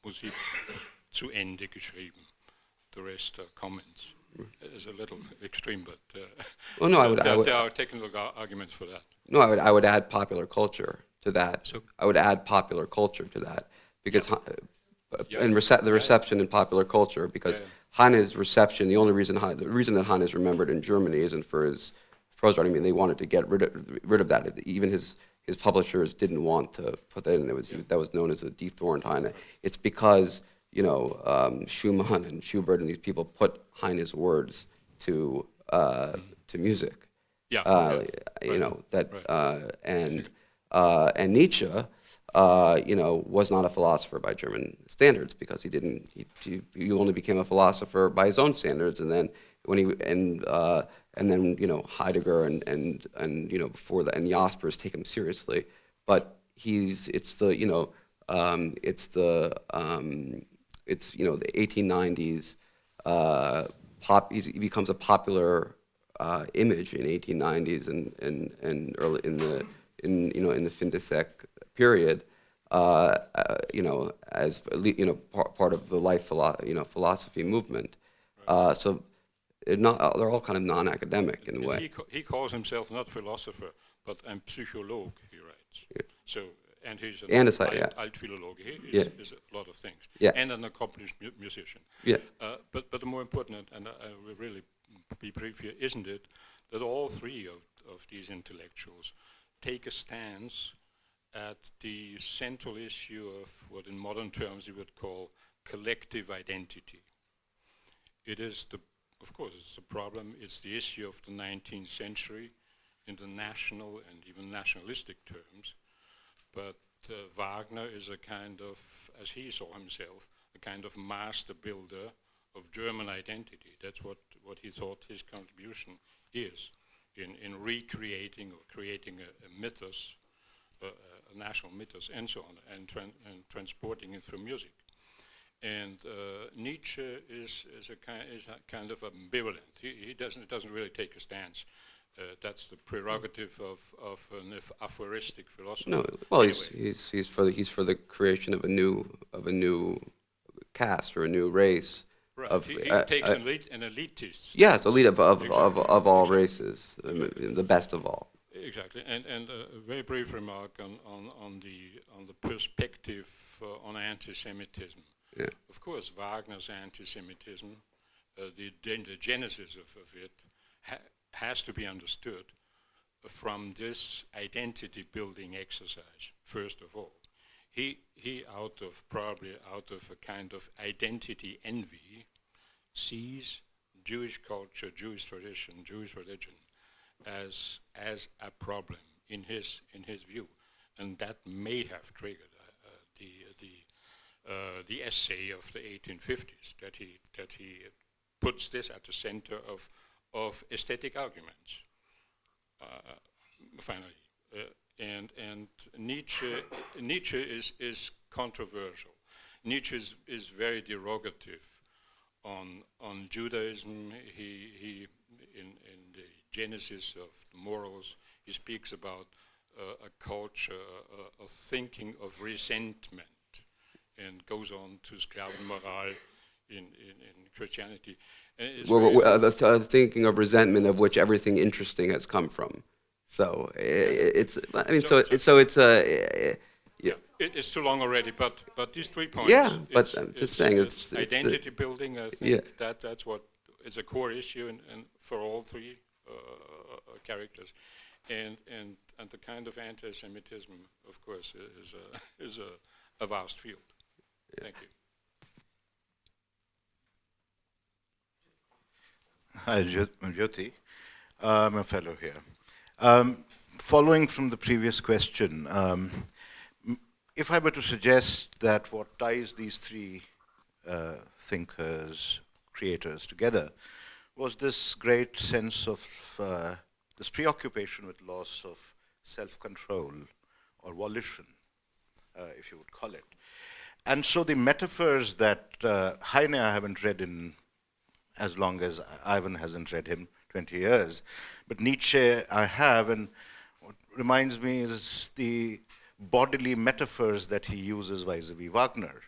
Musik zu Ende geschrieben. The rest are comments. It's a little extreme, but Well, no, there are technical arguments for that. No, I would add popular culture to that. So- I would add popular culture to that because Yeah. and the reception in popular culture, because Heine's reception, the reason that Heine is remembered in Germany isn't for his prose art. I mean, they wanted to get rid of that. Even his publishers didn't want to put that in. That was known as a dethorned Heine. It's because Schumann and Schubert and these people put Heine's words to music. Yeah. And Nietzsche, was not a philosopher by German standards because he only became a philosopher by his own standards, and then Heidegger and before that, and Jaspers take him seriously, but the 1890s he becomes a popular image in 1890s and early in the Findesek period, as part of the life philosophy movement. So they're all kind of non-academic in a way. He calls himself not philosopher, but a Psychologe, he writes. Yeah. So, and he's And a Altphilologe. He is a lot of things. Yeah. And an accomplished musician. Yeah. But the more important, and I will really be brief here, isn't it that all three of these intellectuals take a stance at the central issue of what in modern terms you would call collective identity. It is of course, it's a problem. It's the issue of the 19th century in the national and even nationalistic terms. But Wagner is a kind of, as he saw himself, a kind of master builder of German identity. That's what he thought his contribution is in recreating or creating a mythos, a national mythos, and so on, and transporting it through music. And Nietzsche is a kind of ambivalent. He doesn't really take a stance. That's the prerogative of an aphoristic philosopher. No, well, anyway. he's for the creation of a new caste or a new race. Right. He takes an elitist. Yeah, it's elite of all Exactly. races, the best of all. Exactly, and a very brief remark on the perspective on anti-Semitism. Yeah. Of course, Wagner's anti-Semitism, the genesis of it, has to be understood from this identity-building exercise. First of all, he out of a kind of identity envy, sees Jewish culture, Jewish tradition, Jewish religion as a problem in his view, and that may have triggered the essay of the 1850s that he puts this at the center of aesthetic arguments. Finally, and Nietzsche is controversial. Nietzsche is very derogative on Judaism. He in the genesis of the morals, he speaks about a culture, a thinking of resentment, and goes on to Sklavenmoral in Christianity. The thinking of resentment of which everything interesting has come from. So it's. I mean, it's too long already. But these 3 points. Yeah, but I'm just saying it's identity building. I think that's what is a core issue, and for all 3 characters, and the kind of anti-Semitism, of course, is a vast field. Yeah. Thank you. Hi, Jyoti. I'm a fellow here. Following from the previous question, if I were to suggest that what ties these 3 thinkers, creators together was this great sense of this preoccupation with loss of self-control or volition, if you would call it. And so the metaphors that Heine I haven't read in as long as Ivan hasn't read him, 20 years, but Nietzsche I have, and what reminds me is the bodily metaphors that he uses vis-a-vis Wagner.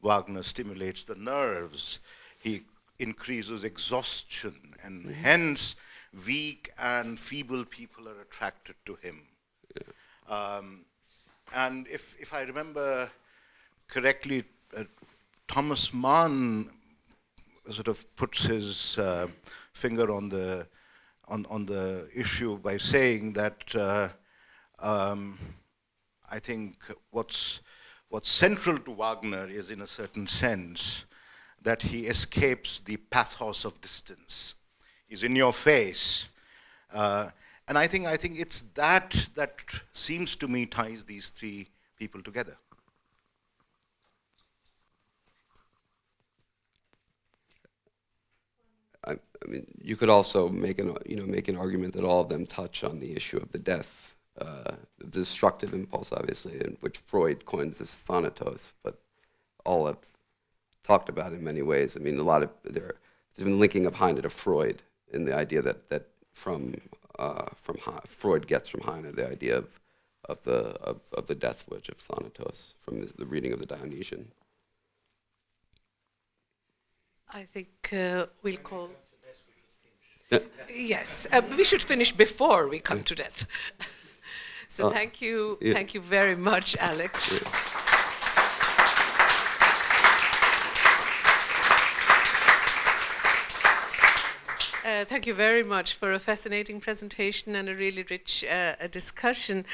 Wagner stimulates the nerves, he increases exhaustion, and hence weak and feeble people are attracted to him. Yeah. And if I remember correctly, Thomas Mann sort of puts his finger on the issue by saying that I think what's central to Wagner is, in a certain sense, that he escapes the pathos of distance. He's in your face, and I think it's that seems to me ties these 3 people together. I mean, you could also make an argument that all of them touch on the issue of the death, the destructive impulse, obviously, in which Freud coins as thanatos, but all have talked about in many ways. I mean, there's been linking of Heine to Freud in the idea that from Freud gets from Heine the idea of the death wish of thanatos from the reading of the Dionysian. I think we'll call. Yes, we should finish before we come to death. So thank you very much, Alex. Yeah. Thank you very much for a fascinating presentation and a really rich discussion.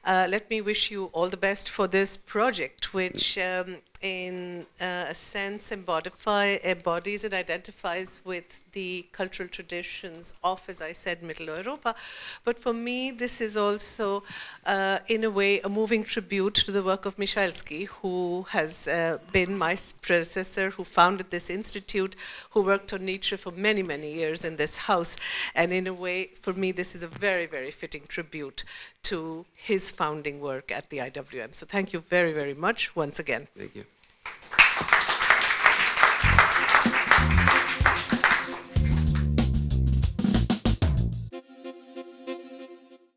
Let me wish you all the best for this project, which in a sense embodies and identifies with the cultural traditions of, as I said, Middle Europa. But for me, this is also, in a way, a moving tribute to the work of Michalski, who has been my predecessor, who founded this institute, who worked on Nietzsche for many, many years in this house. And in a way, for me, this is a very, very fitting tribute to his founding work at the IWM. So thank you very, very much once again. Thank you.